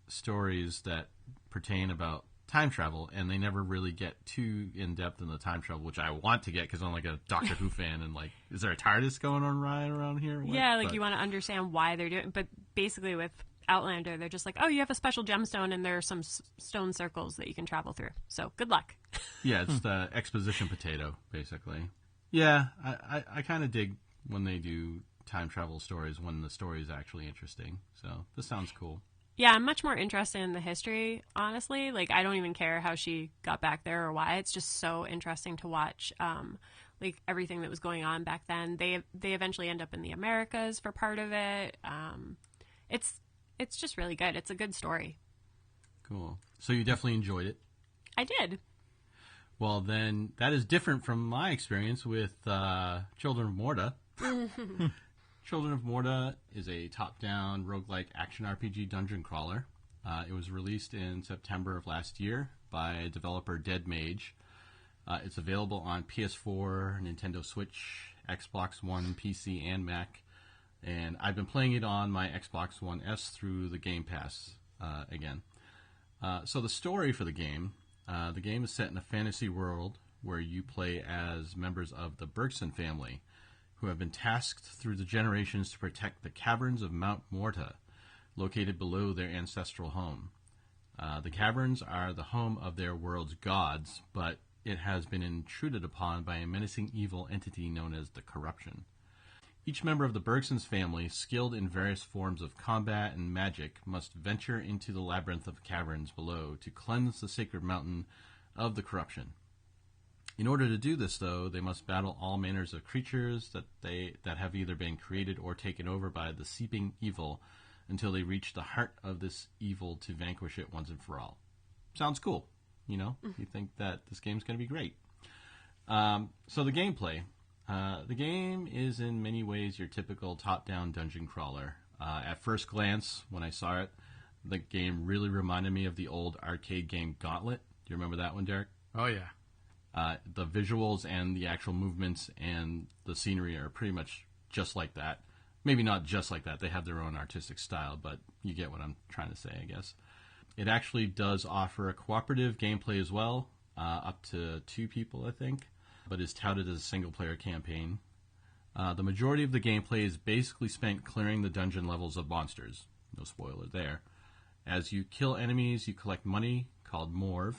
stories that pertain about time travel, and they never really get too in depth in the time travel, which I want to get because I'm like a Doctor Who fan, and like, is there a TARDIS going on right around here? Yeah, like you want to understand why they're doing, but basically with Outlander, they're just like, oh, you have a special gemstone, and there are some stone circles that you can travel through. So good luck. Yeah, it's the exposition potato, basically. Yeah, I kind of dig when they do time travel stories when the story is actually interesting. So this sounds cool. Yeah, I'm much more interested in the history, honestly. Like, I don't even care how she got back there or why. It's just so interesting to watch, like, everything that was going on back then. They eventually end up in the Americas for part of it. It's just really good. It's a good story. Cool. So you definitely enjoyed it? I did. Well, then that is different from my experience with Children of Morta. Children of Morta is a top-down roguelike action RPG dungeon crawler. It was released in September of last year by developer Dead Mage. It's available on PS4, Nintendo Switch, Xbox One, PC, and Mac. And I've been playing it on my Xbox One S through the Game Pass again. So the story for the game is set in a fantasy world where you play as members of the Bergson family, who have been tasked through the generations to protect the caverns of Mount Morta, located below their ancestral home. The caverns are the home of their world's gods, but it has been intruded upon by a menacing evil entity known as the Corruption. Each member of the Bergson's family, skilled in various forms of combat and magic, must venture into the labyrinth of caverns below to cleanse the sacred mountain of the Corruption. In order to do this, though, they must battle all manners of creatures that have either been created or taken over by the seeping evil until they reach the heart of this evil to vanquish it once and for all. Sounds cool, you know? You think that this game's going to be great. So the gameplay. The game is in many ways your typical top-down dungeon crawler. At first glance, when I saw it, the game really reminded me of the old arcade game Gauntlet. Do you remember that one, Derek? Oh, yeah. The visuals and the actual movements and the scenery are pretty much just like that. Maybe not just like that. They have their own artistic style, but you get what I'm trying to say, I guess. It actually does offer a cooperative gameplay as well, up to 2 people, I think, but is touted as a single-player campaign. The majority of the gameplay is basically spent clearing the dungeon levels of monsters. No spoiler there. As you kill enemies, you collect money called morv,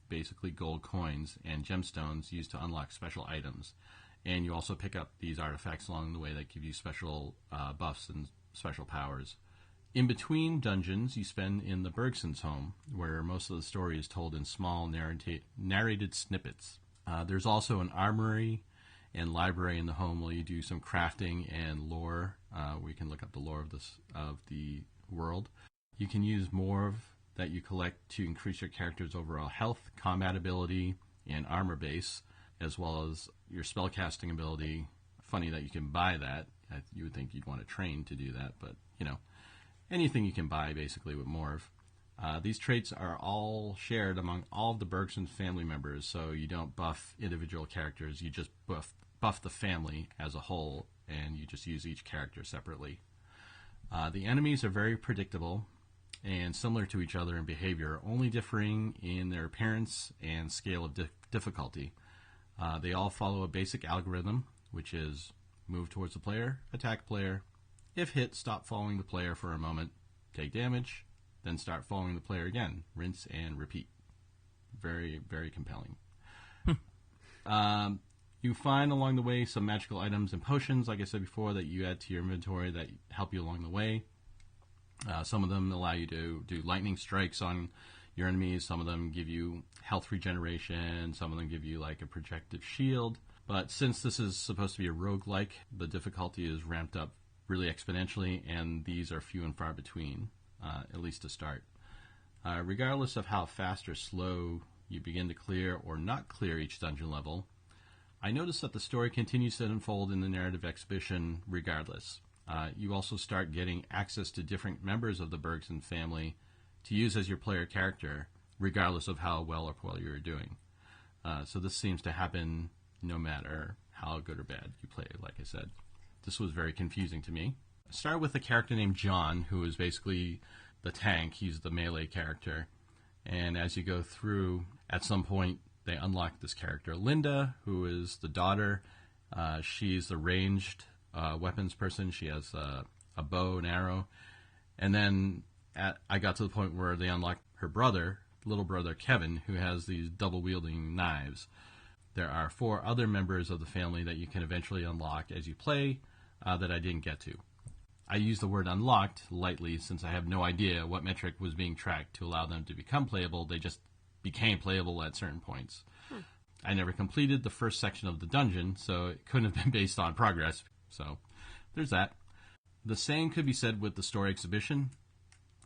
basically gold coins, and gemstones used to unlock special items. And you also pick up these artifacts along the way that give you special buffs and special powers. In between dungeons, you spend in the Bergson's home, where most of the story is told in small narrated snippets. There's also an armory and library in the home where you do some crafting and lore. We can look up the lore of the world. You can use morv that you collect to increase your character's overall health, combat ability, and armor base, as well as your spellcasting ability. Funny that you can buy that. You would think you'd want to train to do that, but, you know, anything you can buy, basically, with morv. These traits are all shared among all of the Bergson family members, so you don't buff individual characters. You just buff the family as a whole, and you just use each character separately. The enemies are very predictable and similar to each other in behavior, only differing in their appearance and scale of difficulty. They all follow a basic algorithm, which is move towards the player, attack player. If hit, stop following the player for a moment, take damage, then start following the player again. Rinse and repeat. Very, very compelling. You find along the way some magical items and potions, like I said before, that you add to your inventory that help you along the way. Some of them allow you to do lightning strikes on your enemies. Some of them give you health regeneration. Some of them give you like a projective shield. But since this is supposed to be a roguelike, the difficulty is ramped up really exponentially, and these are few and far between, at least to start. Regardless of how fast or slow you begin to clear or not clear each dungeon level, I noticed that the story continues to unfold in the narrative exhibition regardless. You also start getting access to different members of the Bergson family to use as your player character, regardless of how well or poorly you're doing. So this seems to happen no matter how good or bad you play, like I said. This was very confusing to me. I started with a character named John, who is basically the tank. He's the melee character. And as you go through, at some point, they unlock this character, Linda, who is the daughter. She's the ranged weapons person. She has a bow and arrow. And then I got to the point where they unlocked her brother, little brother Kevin, who has these double-wielding knives. There are 4 other members of the family that you can eventually unlock as you play that I didn't get to. I use the word unlocked lightly since I have no idea what metric was being tracked to allow them to become playable. They just became playable at certain points. I never completed the first section of the dungeon, so it couldn't have been based on progress. So there's that. The same could be said with the story exhibition.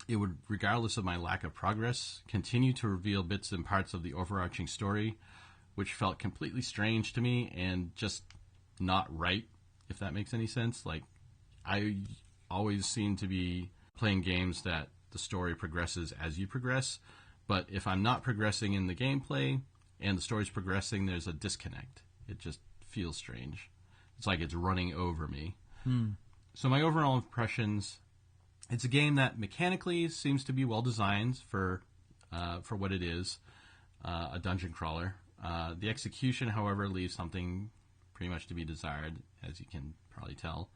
It would, regardless of my lack of progress, continue to reveal bits and parts of the overarching story, which felt completely strange to me and just not right, if that makes any sense. Like, I always seem to be playing games that the story progresses as you progress, but if I'm not progressing in the gameplay and the story's progressing, there's a disconnect. It just feels strange. It's like it's running over me. So my overall impressions, it's a game that mechanically seems to be well designed for what it is, a dungeon crawler. The execution, however, leaves something pretty much to be desired, as you can probably tell.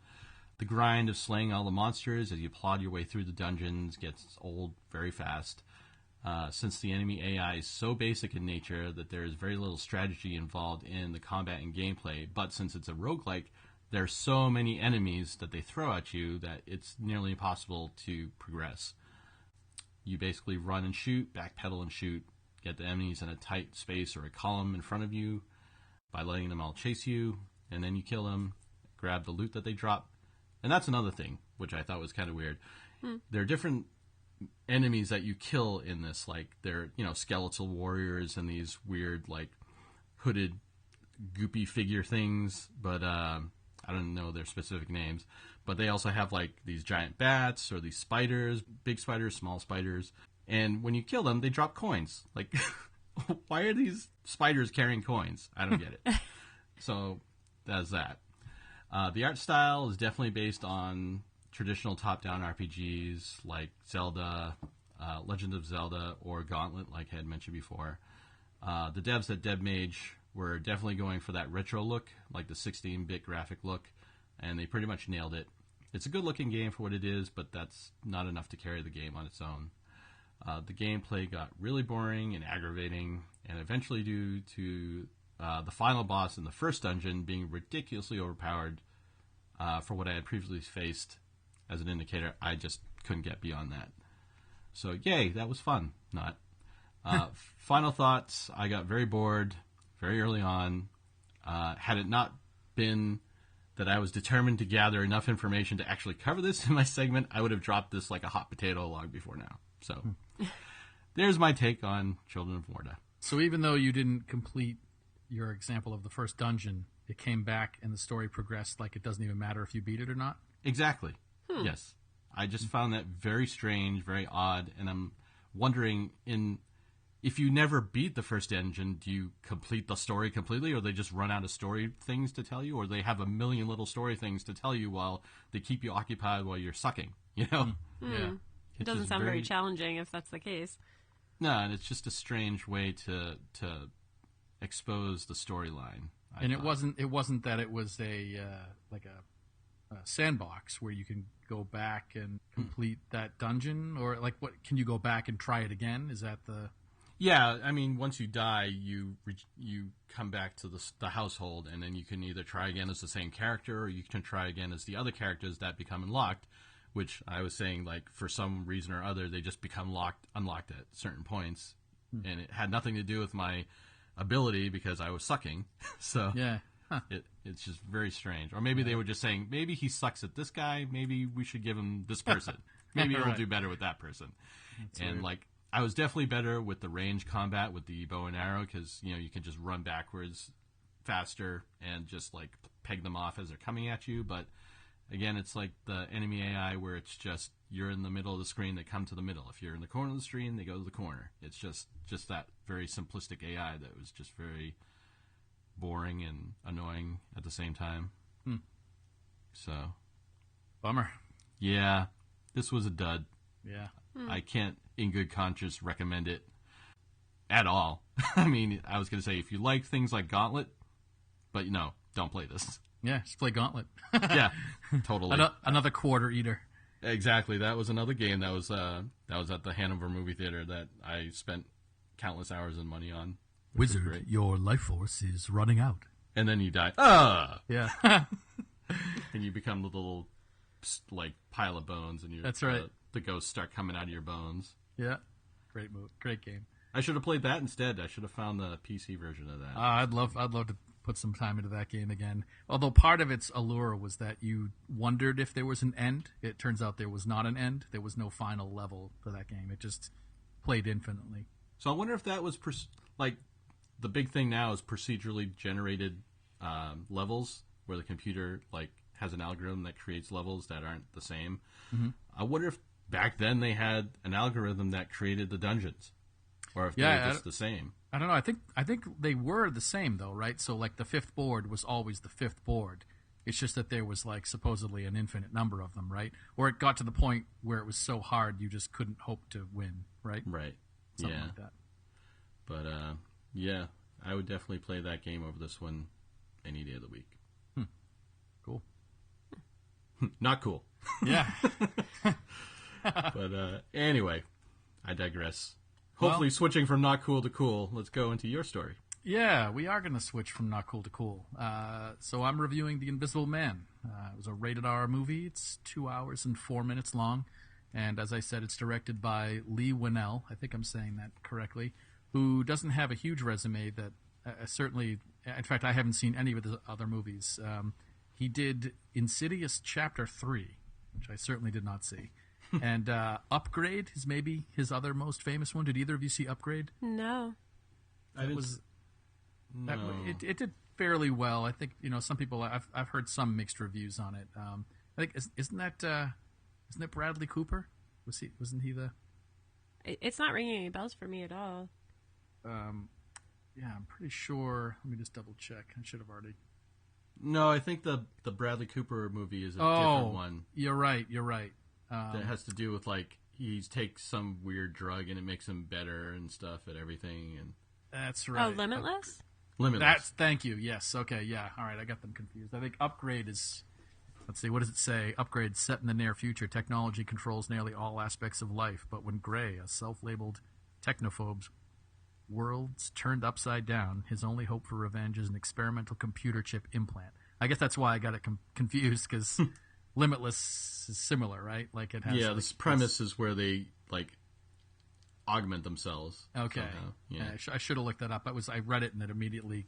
The grind of slaying all the monsters as you plod your way through the dungeons gets old very fast, since the enemy AI is so basic in nature that there is very little strategy involved in the combat and gameplay, but since it's a roguelike, there are so many enemies that they throw at you that it's nearly impossible to progress. You basically run and shoot, backpedal and shoot, get the enemies in a tight space or a column in front of you by letting them all chase you, and then you kill them, grab the loot that they drop. And that's another thing, which I thought was kind of weird. There are different enemies that you kill in this, like they're, skeletal warriors and these weird, like, hooded, goopy figure things, but I don't know their specific names. But they also have, like, these giant bats or these spiders, big spiders, small spiders. And when you kill them, they drop coins. Like, why are these spiders carrying coins? I don't get it. So, that's that. The art style is definitely based on traditional top-down RPGs like Zelda, Legend of Zelda, or Gauntlet, like I had mentioned before. The devs at DevMage were definitely going for that retro look, like the 16-bit graphic look, and they pretty much nailed it. It's a good-looking game for what it is, but that's not enough to carry the game on its own. The gameplay got really boring and aggravating, and eventually due to the final boss in the first dungeon being ridiculously overpowered for what I had previously faced as an indicator, I just couldn't get beyond that. So, yay, that was fun. Not. Final thoughts, I got very bored very early on. Had it not been that I was determined to gather enough information to actually cover this in my segment, I would have dropped this like a hot potato long before now. So, there's my take on Children of Morta. So even though you didn't complete your example of the first dungeon, it came back and the story progressed like it doesn't even matter if you beat it or not? Exactly. Yes. I just found that very strange, very odd, and I'm wondering, if you never beat the first dungeon, do you complete the story completely, or they just run out of story things to tell you, or they have a million little story things to tell you while they keep you occupied while you're sucking, Yeah. It doesn't sound very challenging if that's the case. No, and it's just a strange way to expose the storyline. And it wasn't that it was a sandbox where you can go back and complete that dungeon, or like what? Can you go back and try it again? Is that the? Yeah, I mean, once you die, you come back to the household, and then you can either try again as the same character, or you can try again as the other characters that become unlocked. Which I was saying, like, for some reason or other, they just become unlocked at certain points, and it had nothing to do with my ability because I was sucking. So yeah. It's just very strange. Or maybe they were just saying, maybe he sucks at this guy, maybe we should give him this person. Maybe he'll do better with that person. That's and weird. Like, I was definitely better with the range combat with the bow and arrow because, you can just run backwards faster and just, like, peg them off as they're coming at you. But, again, it's like the enemy AI where it's just you're in the middle of the screen, they come to the middle. If you're in the corner of the screen, they go to the corner. It's just that very simplistic AI that was just very boring and annoying at the same time. So, bummer. Yeah, this was a dud. Yeah. I can't, in good conscience, recommend it at all. I mean, I was going to say, if you like things like Gauntlet, but no, don't play this. Yeah, just play Gauntlet. Yeah, totally. Another quarter eater. Exactly. That was another game that was at the Hanover movie theater that I spent countless hours and money on. Wizard, your life force is running out. And then you die. Yeah. And you become the little, like, pile of bones, and that's right. The ghosts start coming out of your bones. Yeah. Great move. Great game. I should have played that instead. I should have found the PC version of that. I'd love to put some time into that game again. Although part of its allure was that you wondered if there was an end. It turns out there was not an end. There was no final level for that game. It just played infinitely. So I wonder if that was the big thing now is procedurally generated levels where the computer has an algorithm that creates levels that aren't the same. I wonder if back then they had an algorithm that created the dungeons, or if they were just the same. I don't know. I think they were the same though, right? So like the fifth board was always the fifth board. It's just that there was like supposedly an infinite number of them, right? Or it got to the point where it was so hard you just couldn't hope to win, right? Right. Something like that. But yeah, I would definitely play that game over this one any day of the week. Cool. Not cool. Yeah. But anyway, I digress. Hopefully, switching from not cool to cool, let's go into your story. Yeah, we are going to switch from not cool to cool. So I'm reviewing The Invisible Man. It was a rated R movie. It's 2 hours and 4 minutes long. And as I said, it's directed by Lee Winnell. I think I'm saying that correctly. Who doesn't have a huge resume that certainly... In fact, I haven't seen any of his other movies. He did Insidious Chapter 3, which I certainly did not see. And Upgrade is maybe his other most famous one. Did either of you see Upgrade? No. It did fairly well. I think some people. I've heard some mixed reviews on it. I think isn't that Bradley Cooper? Wasn't he the? It's not ringing any bells for me at all. Yeah, I'm pretty sure. Let me just double check. I should have already. No, I think the Bradley Cooper movie is a different one. You're right. That has to do with like he takes some weird drug and it makes him better and stuff at everything. And that's right. Oh, Limitless. Limitless. Thank you. Yes. Okay. Yeah. All right. I got them confused. I think Upgrade is. Let's see. What does it say? Upgrade set in the near future. Technology controls nearly all aspects of life, but when Gray, a self-labeled technophobe's world's turned upside down, his only hope for revenge is an experimental computer chip implant. I guess that's why I got it confused, because Limitless is similar, right? Like it has. Yeah, this premise is where they like augment themselves. Okay. Somehow. Yeah. I should have looked that up. I read it and it immediately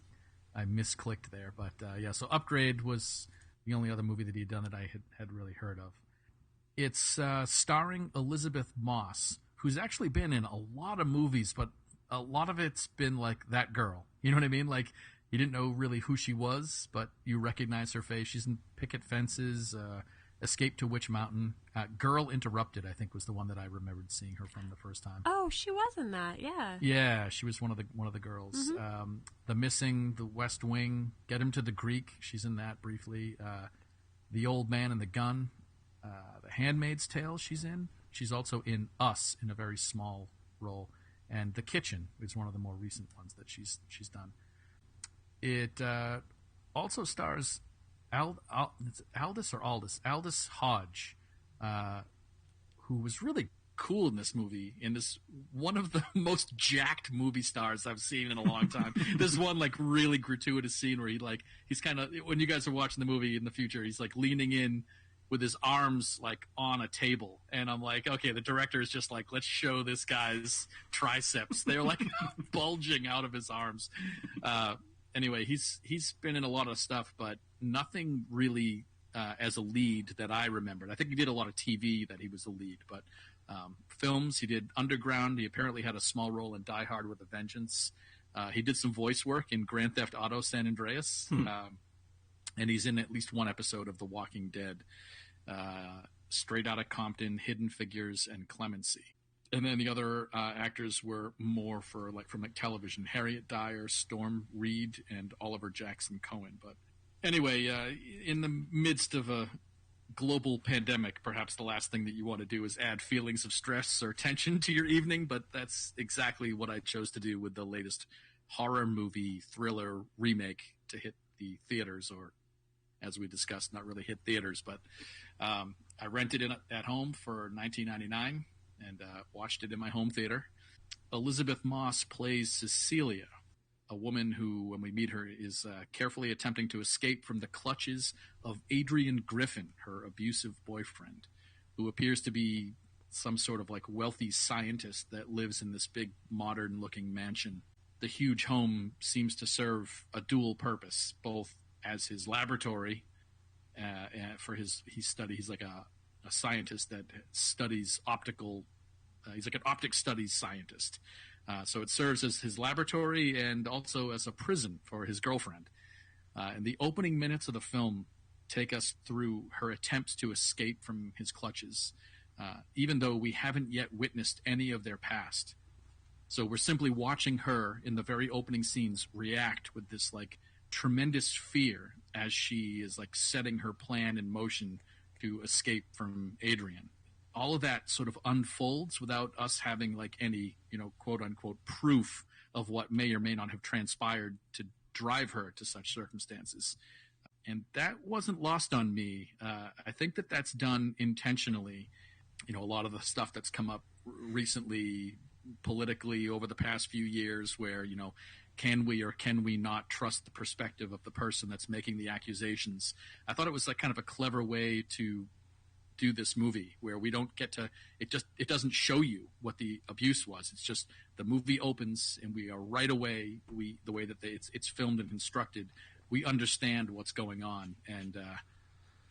I misclicked there. But yeah, so Upgrade was the only other movie that he had done that I had really heard of. It's starring Elizabeth Moss, who's actually been in a lot of movies, but a lot of it's been like that girl. You know what I mean? Like you didn't know really who she was, but you recognize her face. She's in Picket Fences, Escape to Witch Mountain. Girl Interrupted, I think, was the one that I remembered seeing her from the first time. Oh, she was in that, yeah. Yeah, she was one of the girls. Mm-hmm. The Missing, The West Wing, Get Him to the Greek, she's in that briefly. The Old Man and the Gun, The Handmaid's Tale, she's in. She's also in Us in a very small role. And The Kitchen is one of the more recent ones that she's done. It also stars Aldous Hodge, who was really cool in this movie. In this, one of the most jacked movie stars I've seen in a long time. There's one like really gratuitous scene where he's kind of, when you guys are watching the movie in the future, he's like leaning in with his arms like on a table, and I'm like, okay, the director is just like, let's show this guy's triceps. They're like bulging out of his arms. Anyway, he's been in a lot of stuff, but nothing really as a lead that I remembered. I think he did a lot of TV that he was a lead, but films, he did Underground. He apparently had a small role in Die Hard with a Vengeance. He did some voice work in Grand Theft Auto San Andreas, and he's in at least one episode of The Walking Dead. Straight Outta Compton, Hidden Figures, and Clemency. And then the other actors were more from television: Harriet Dyer, Storm Reed, and Oliver Jackson Cohen. But anyway, in the midst of a global pandemic, perhaps the last thing that you want to do is add feelings of stress or tension to your evening. But that's exactly what I chose to do with the latest horror movie thriller remake to hit the theaters, or as we discussed, not really hit theaters, but I rented it at home for $19.99 and watched it in my home theater. Elizabeth Moss plays Cecilia, a woman who, when we meet her, is carefully attempting to escape from the clutches of Adrian Griffin, her abusive boyfriend, who appears to be some sort of like wealthy scientist that lives in this big modern-looking mansion. The huge home seems to serve a dual purpose, both as his laboratory for he's like a scientist that studies optical. He's like an optic studies scientist. So it serves as his laboratory and also as a prison for his girlfriend. And the opening minutes of the film take us through her attempts to escape from his clutches, even though we haven't yet witnessed any of their past. So we're simply watching her in the very opening scenes react with this like tremendous fear as she is like setting her plan in motion to escape from Adrian. All of that sort of unfolds without us having like any, quote unquote proof of what may or may not have transpired to drive her to such circumstances. And that wasn't lost on me. I think that that's done intentionally. A lot of the stuff that's come up recently politically over the past few years where, can we or can we not trust the perspective of the person that's making the accusations? I thought it was like kind of a clever way to do this movie where we don't get to, it doesn't show you what the abuse was. It's just the movie opens and we are right away, the way that it's filmed and constructed, we understand what's going on. And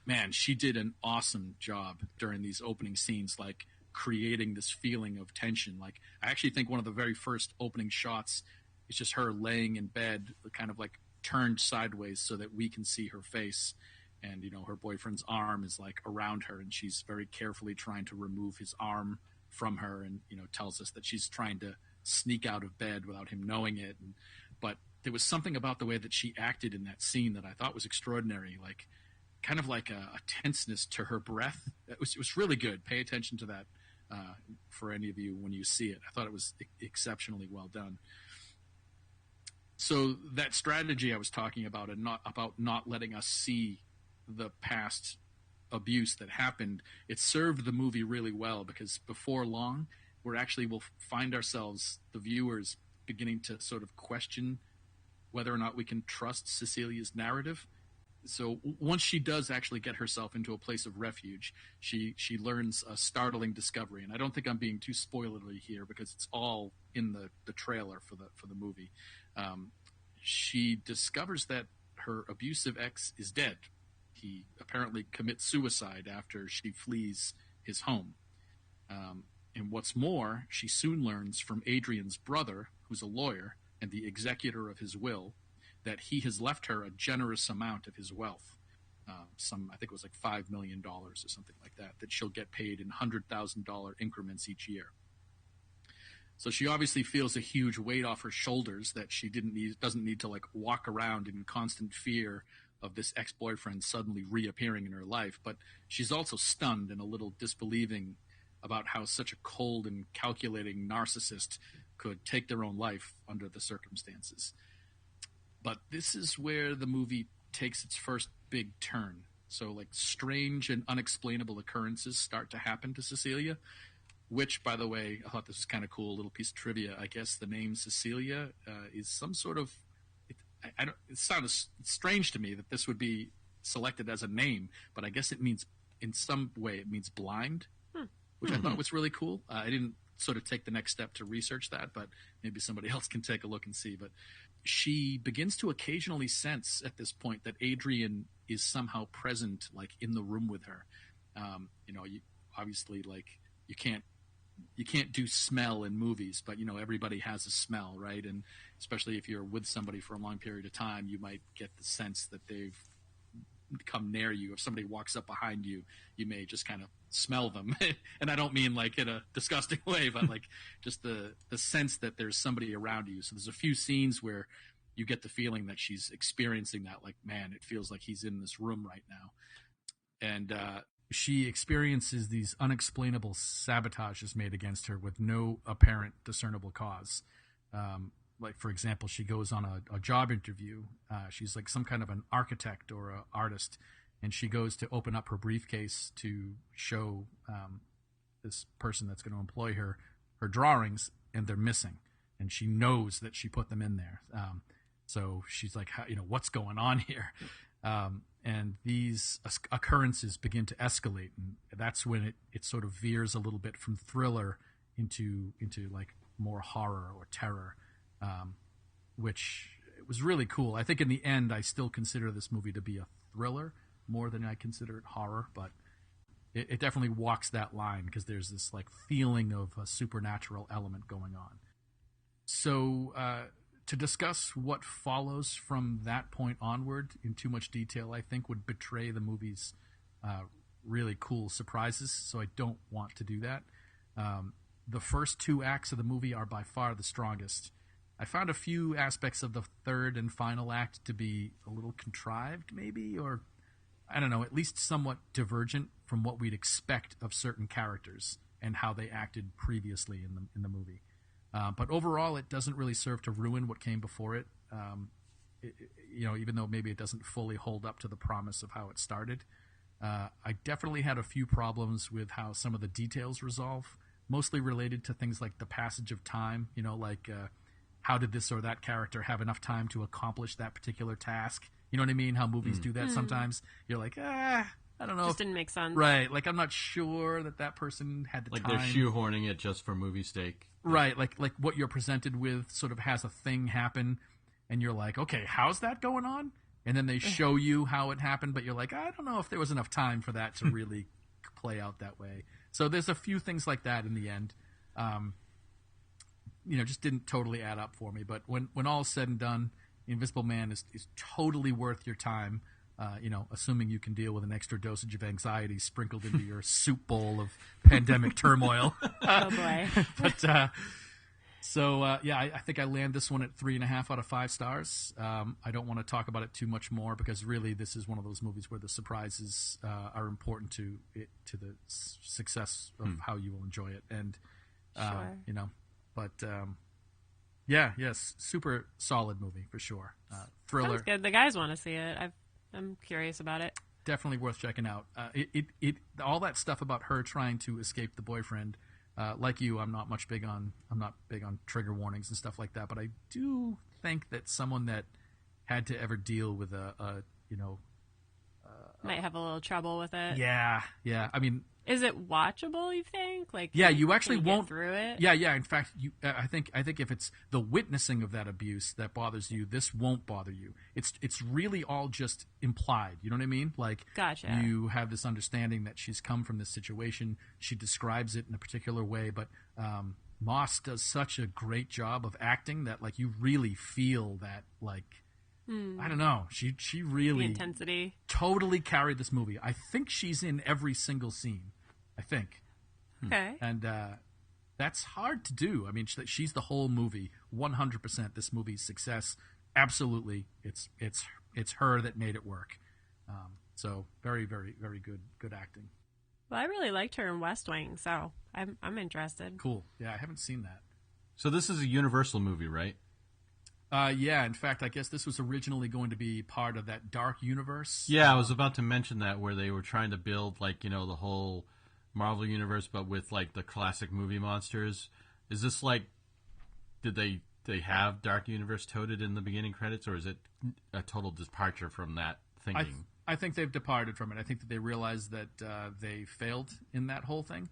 man, she did an awesome job during these opening scenes, like creating this feeling of tension. Like I actually think one of the very first opening shots is just her laying in bed, kind of like turned sideways so that we can see her face. And, her boyfriend's arm is like around her and she's very carefully trying to remove his arm from her and, tells us that she's trying to sneak out of bed without him knowing it. But there was something about the way that she acted in that scene that I thought was extraordinary, like kind of like a tenseness to her breath. It was really good. Pay attention to that for any of you when you see it. I thought it was exceptionally well done. So that strategy I was talking about, and not letting us see the past abuse that happened, it served the movie really well, because before long we'll find ourselves, the viewers, beginning to sort of question whether or not we can trust Cecilia's narrative. So once she does actually get herself into a place of refuge, she learns a startling discovery, and I don't think I'm being too spoilery here because it's all in the trailer for the movie. She discovers that her abusive ex is dead. He apparently commits suicide after she flees his home. And what's more, she soon learns from Adrian's brother, who's a lawyer and the executor of his will, that he has left her a generous amount of his wealth. I think it was like $5 million or something like that she'll get paid in $100,000 increments each year. So she obviously feels a huge weight off her shoulders that she doesn't need to like walk around in constant fear of this ex-boyfriend suddenly reappearing in her life. But she's also stunned and a little disbelieving about how such a cold and calculating narcissist could take their own life under the circumstances. But this is where the movie takes its first big turn. So like strange and unexplainable occurrences start to happen to Cecilia, which, by the way, I thought this was kind of cool, a little piece of trivia. I guess the name Cecilia is some sort of, it sounds strange to me that this would be selected as a name, but I guess it means, in some way, it means blind, which I thought was really cool. I didn't sort of take the next step to research that, but maybe somebody else can take a look and see. But she begins to occasionally sense at this point that Adrian is somehow present, like in the room with her. Obviously, like you can't do smell in movies, but everybody has a smell, right? And especially if you're with somebody for a long period of time, you might get the sense that they've come near you. If somebody walks up behind you, you may just kind of smell them. And I don't mean like in a disgusting way, but like just the sense that there's somebody around you. So there's a few scenes where you get the feeling that she's experiencing that, like, man, it feels like he's in this room right now. And she experiences these unexplainable sabotages made against her with no apparent discernible cause. Like, for example, she goes on a job interview. She's like some kind of an architect or an artist, and she goes to open up her briefcase to show this person that's going to employ her drawings, and they're missing. And she knows that she put them in there. So she's like, what's going on here? And these occurrences begin to escalate, and that's when it sort of veers a little bit from thriller into like more horror or terror, which was really cool. I think in the end, I still consider this movie to be a thriller more than I consider it horror, but it definitely walks that line because there's this like feeling of a supernatural element going on. So To discuss what follows from that point onward in too much detail, I think would betray the movie's really cool surprises, so I don't want to do that. The first 2 acts of the movie are by far the strongest. I found a few aspects of the third and final act to be a little contrived, maybe, or I don't know, at least somewhat divergent from what we'd expect of certain characters and how they acted previously in the movie. But overall, it doesn't really serve to ruin what came before it. Even though maybe it doesn't fully hold up to the promise of how it started. I definitely had a few problems with how some of the details resolve, mostly related to things like the passage of time. How did this or that character have enough time to accomplish that particular task? You know what I mean? How movies do that sometimes. You're like, I don't know. Just didn't make sense. Right. Like, I'm not sure that person had the like time. They're shoehorning it just for movie sake. Right. Like what you're presented with sort of has a thing happen, and you're like, okay, how's that going on? And then they show you how it happened, but you're like, I don't know if there was enough time for that to really play out that way. So there's a few things like that in the end. Just didn't totally add up for me. But when all is said and done, Invisible Man is totally worth your time. Assuming you can deal with an extra dosage of anxiety sprinkled into your soup bowl of pandemic turmoil. Oh boy! But I think I land this one at 3.5 out of 5 stars. I don't want to talk about it too much more because really this is one of those movies where the surprises are important to the success of how you will enjoy it. And yes, super solid movie for sure. Thriller. Sounds good. The guys want to see it. I'm curious about it. Definitely worth checking out. It all that stuff about her trying to escape the boyfriend. Like you, I'm not big on trigger warnings and stuff like that. But I do think that someone that had to ever deal with might have a little trouble with it. Yeah. I mean, is it watchable? You think? Like, yeah, you actually can you won't get through it. Yeah. In fact, I think if it's the witnessing of that abuse that bothers you, this won't bother you. It's really all just implied. You know what I mean? Like, gotcha. You have this understanding that she's come from this situation. She describes it in a particular way, but Moss does such a great job of acting that like you really feel that like. I don't know. She really the intensity totally carried this movie. I think she's in every single scene. I think. Okay. And that's hard to do. I mean, she's the whole movie. 100% this movie's success. Absolutely, it's her that made it work. So very, very, very good acting. Well, I really liked her in West Wing, so I'm interested. Cool. Yeah, I haven't seen that. So this is a Universal movie, right? Yeah, in fact, I guess this was originally going to be part of that Dark Universe. Yeah, I was about to mention that, where they were trying to build, the whole Marvel Universe, but with, the classic movie monsters. Is this, did they have Dark Universe toted in the beginning credits, or is it a total departure from that thinking? I think they've departed from it. I think that they realized that they failed in that whole thing,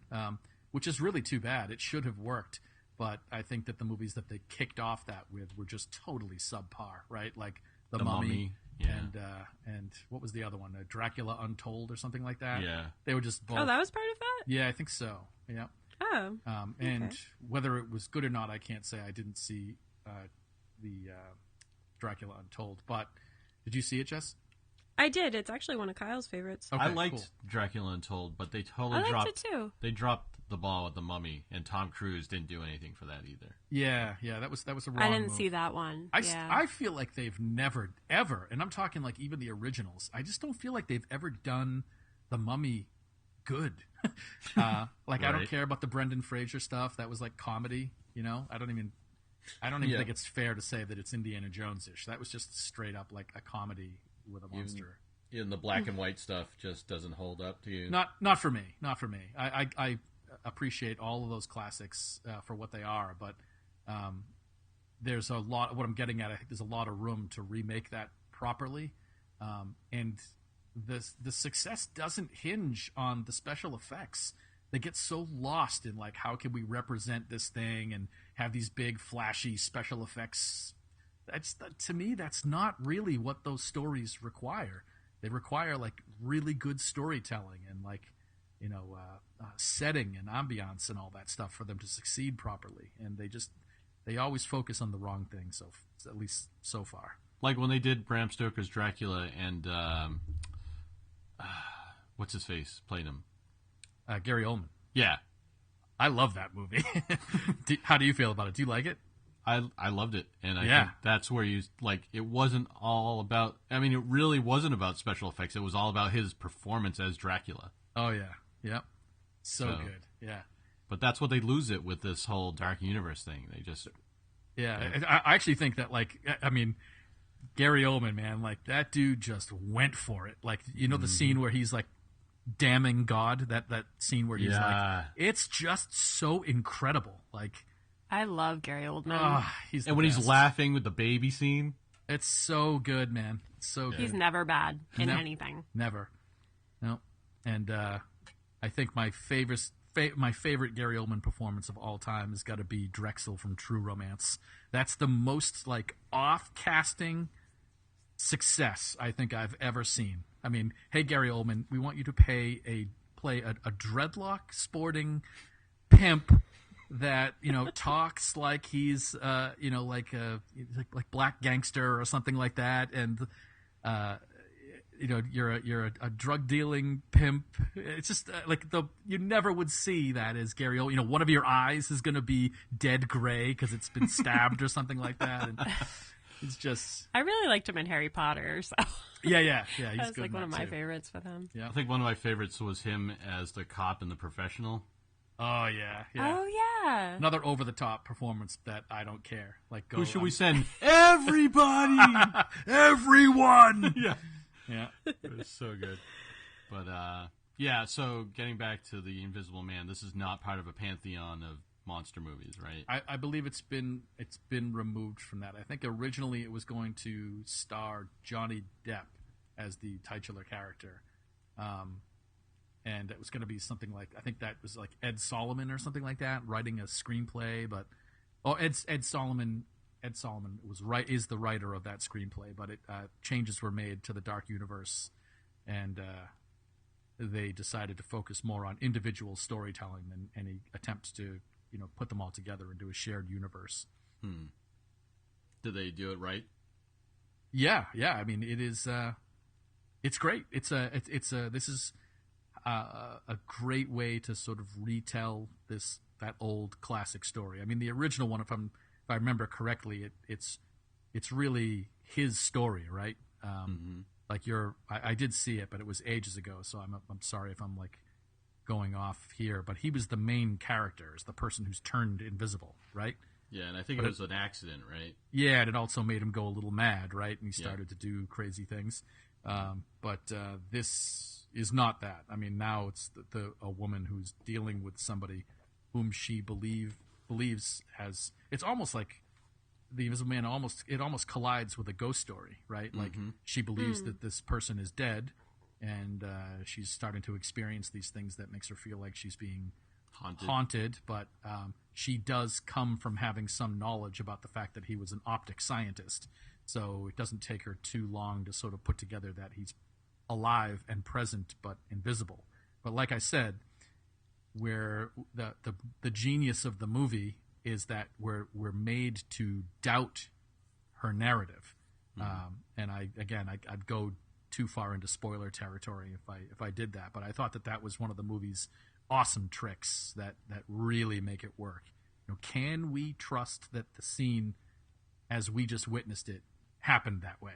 which is really too bad. It should have worked. But I think that the movies that they kicked off that with were just totally subpar, right? Like The Mummy yeah. and what was the other one? Dracula Untold or something like that. Yeah. They were just both. Oh, that was part of that? Yeah, I think so. Yeah. Oh. And okay. whether it was good or not, I can't say. I didn't see the Dracula Untold. But did you see it, Jess? I did. It's actually one of Kyle's favorites. Okay, I liked cool. Dracula Untold, but they totally I liked dropped it too. They dropped the ball with The Mummy, and Tom Cruise didn't do anything for that either. Yeah, that was a wrong I didn't move. see that one. I feel like they've never, ever, and I'm talking like even the originals, I just don't feel like they've ever done The Mummy good. Right. I don't care about the Brendan Fraser stuff. That was like comedy, I don't even think it's fair to say that it's Indiana Jones-ish. That was just straight up like a comedy with a monster. Even the black and white stuff just doesn't hold up to you. Not for me. I appreciate all of those classics for what they are, but there's a lot. What I'm getting at, I think there's a lot of room to remake that properly, and the success doesn't hinge on the special effects. They get so lost in how can we represent this thing and have these big flashy special effects. To me, that's not really what those stories require. They require really good storytelling and setting and ambiance and all that stuff for them to succeed properly. And they always focus on the wrong thing. So at least so far. Like when they did Bram Stoker's Dracula and what's his face played him? Gary Oldman. Yeah, I love that movie. How do you feel about it? Do you like it? I loved it, and I think that's where you like. It wasn't all about. I mean, it really wasn't about special effects. It was all about his performance as Dracula. Oh yeah, yep, so good, yeah. But that's what they lose it with this whole Dark Universe thing. They just I actually think that Gary Oldman, man, like that dude just went for it. Like the scene where he's like damning God. That scene where he's like, it's just so incredible. Like. I love Gary Oldman. And when he's laughing with the baby scene. It's so good, man. It's so good. He's never bad in anything. Never. No. And I think my favorite Gary Oldman performance of all time has got to be Drexel from True Romance. That's the most off-casting success I think I've ever seen. I mean, hey Gary Oldman, we want you to play a dreadlock sporting pimp that talks like he's like black gangster or something like that, and you're a drug dealing pimp. It's just you never would see that as Gary Oldman. One of your eyes is going to be dead gray because it's been stabbed or something like that. And it's just. I really liked him in Harry Potter. So yeah. He's that's good one of my too. favorites with him. Yeah, I think one of my favorites was him as the cop in The Professional. Oh yeah. Oh yeah. Another over the top performance that I don't care. Who should we send? Everybody, everyone. Yeah. It was so good. But so getting back to the Invisible Man, this is not part of a pantheon of monster movies, right? I believe it's been removed from that. I think originally it was going to star Johnny Depp as the titular character. And it was going to be something like, I think that was like Ed Solomon or something like that, writing a screenplay. But Ed Solomon is the writer of that screenplay. But changes were made to the Dark Universe, and they decided to focus more on individual storytelling than any attempts to put them all together into a shared universe. Did they do it right? Yeah. I mean, it is. It's great. This is a great way to sort of retell that old classic story. I mean, the original one, if I remember correctly, it's really his story, right? I did see it, but it was ages ago, so I'm sorry if I'm going off here. But he was the main character, is the person who's turned invisible, right? Yeah, and I think it was an accident, right? Yeah, and it also made him go a little mad, right? And he started to do crazy things. But this is not that. I mean, now it's a woman who's dealing with somebody whom she believes has. It's almost like the Invisible Man. It almost collides with a ghost story, right? Like she believes that this person is dead, and she's starting to experience these things that makes her feel like she's being haunted. But she does come from having some knowledge about the fact that he was an optic scientist. So it doesn't take her too long to sort of put together that he's alive and present but invisible. But like I said, where the genius of the movie is that we're made to doubt her narrative. And I'd go too far into spoiler territory if I did that. But I thought that was one of the movie's awesome tricks that really make it work. Can we trust that the scene, as we just witnessed it, happened that way?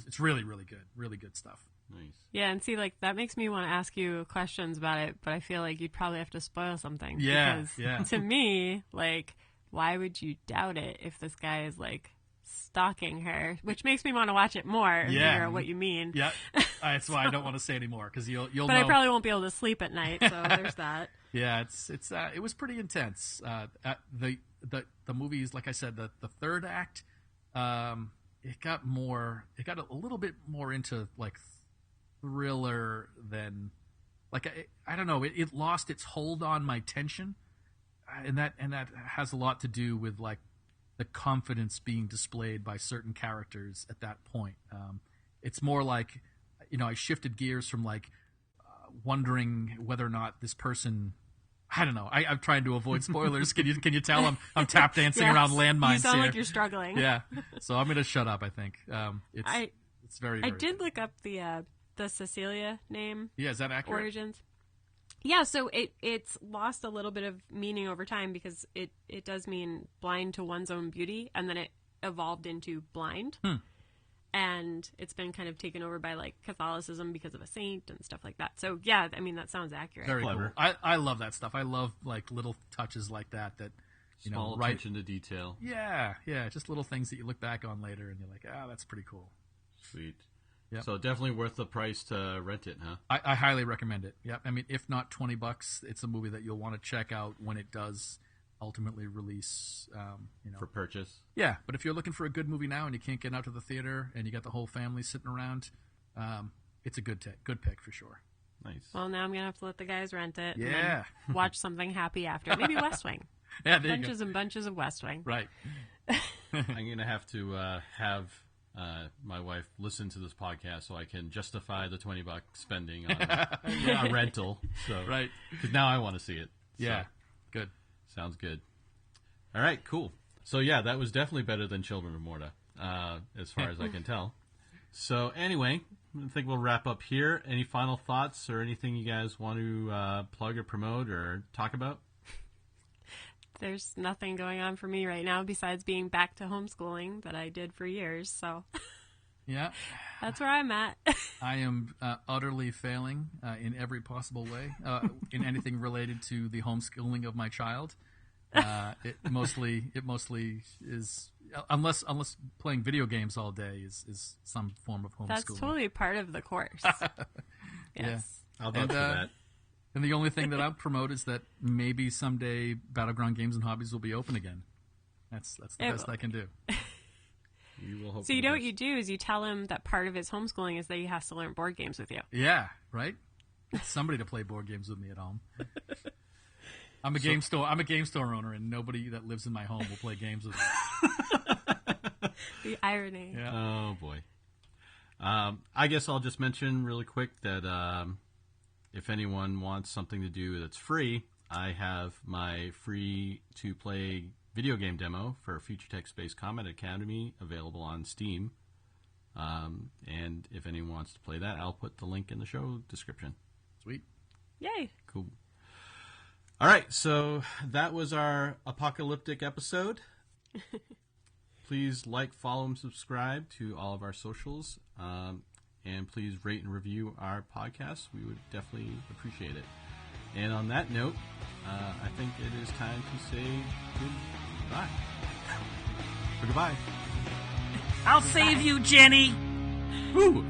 It's really, really good stuff. Nice. Yeah, and see, that makes me want to ask you questions about it, but I feel like you'd probably have to spoil something. Yeah, because to me, why would you doubt it if this guy is, stalking her? Which makes me want to watch it more and figure out what you mean. Yeah, that's why I don't want to say anymore, because you'll but know. I probably won't be able to sleep at night, so there's that. Yeah, it was pretty intense. The movies, like I said, the third act, it got a little bit more into thriller than I don't know. It lost its hold on my tension, and that has a lot to do with the confidence being displayed by certain characters at that point. It's more I shifted gears from wondering whether or not this person I don't know. I'm trying to avoid spoilers. Can you tell I'm tap dancing Yes. around landmines You sound here? like you're struggling. Yeah. So I'm going to shut up. I think it's very. I very did good. look up the Cecilia name Yeah, is that accurate? origins. Yeah, so it's lost a little bit of meaning over time because it does mean blind to one's own beauty, and then it evolved into blind. And it's been kind of taken over by like Catholicism because of a saint and stuff like that. So yeah, I mean that sounds accurate. Very Clever. cool. I love that stuff. I love like little touches like that. Small attention to detail. Yeah, just little things that you look back on later and you're like, that's pretty cool. Sweet. Yep. So definitely worth the price to rent it, huh? I highly recommend it. Yeah, I mean, if not $20, it's a movie that you'll want to check out when it does ultimately release. For purchase. Yeah, but if you're looking for a good movie now and you can't get out to the theater and you got the whole family sitting around, it's a good pick for sure. Nice. Well, now I'm gonna have to let the guys rent it. Yeah. And then watch something happy after. Maybe West Wing. Yeah, there you Bunches go. and bunches of West Wing. Right. I'm going to have to have my wife listen to this podcast so I can justify the $20 spending on a rental. So, Right. Because now I want to see it. Yeah. So, Good. sounds good. All right, cool. So yeah, that was definitely better than Children of Morta, as far as I can tell. So anyway, I think we'll wrap up here. Any final thoughts or anything you guys want to plug or promote or talk about? There's nothing going on for me right now besides being back to homeschooling that I did for years. So Yeah. that's where I'm at. I am utterly failing in every possible way in anything related to the homeschooling of my child. It mostly is unless playing video games all day is some form of homeschooling. That's totally part of the course. Yes. I'll vote for that. And the only thing that I'll promote is that maybe someday Battleground Games and Hobbies will be open again. That's the best I can do. You will hope So you for know the what best. you do is you tell him that part of his homeschooling is that he has to learn board games with you. Yeah, right? Somebody to play board games with me at home. I'm a game store owner, and nobody that lives in my home will play games with me. The irony. Yeah. Oh boy. I guess I'll just mention really quick that if anyone wants something to do that's free, I have my free-to-play video game demo for Future Tech Space Combat Academy available on Steam. And if anyone wants to play that, I'll put the link in the show description. Sweet. Yay. Cool. All right, so that was our apocalyptic episode. Please like, follow, and subscribe to all of our socials. And please rate and review our podcast. We would definitely appreciate it. And on that note, I think it is time to say goodbye. Or goodbye. I'll save you, Jenny. Ooh,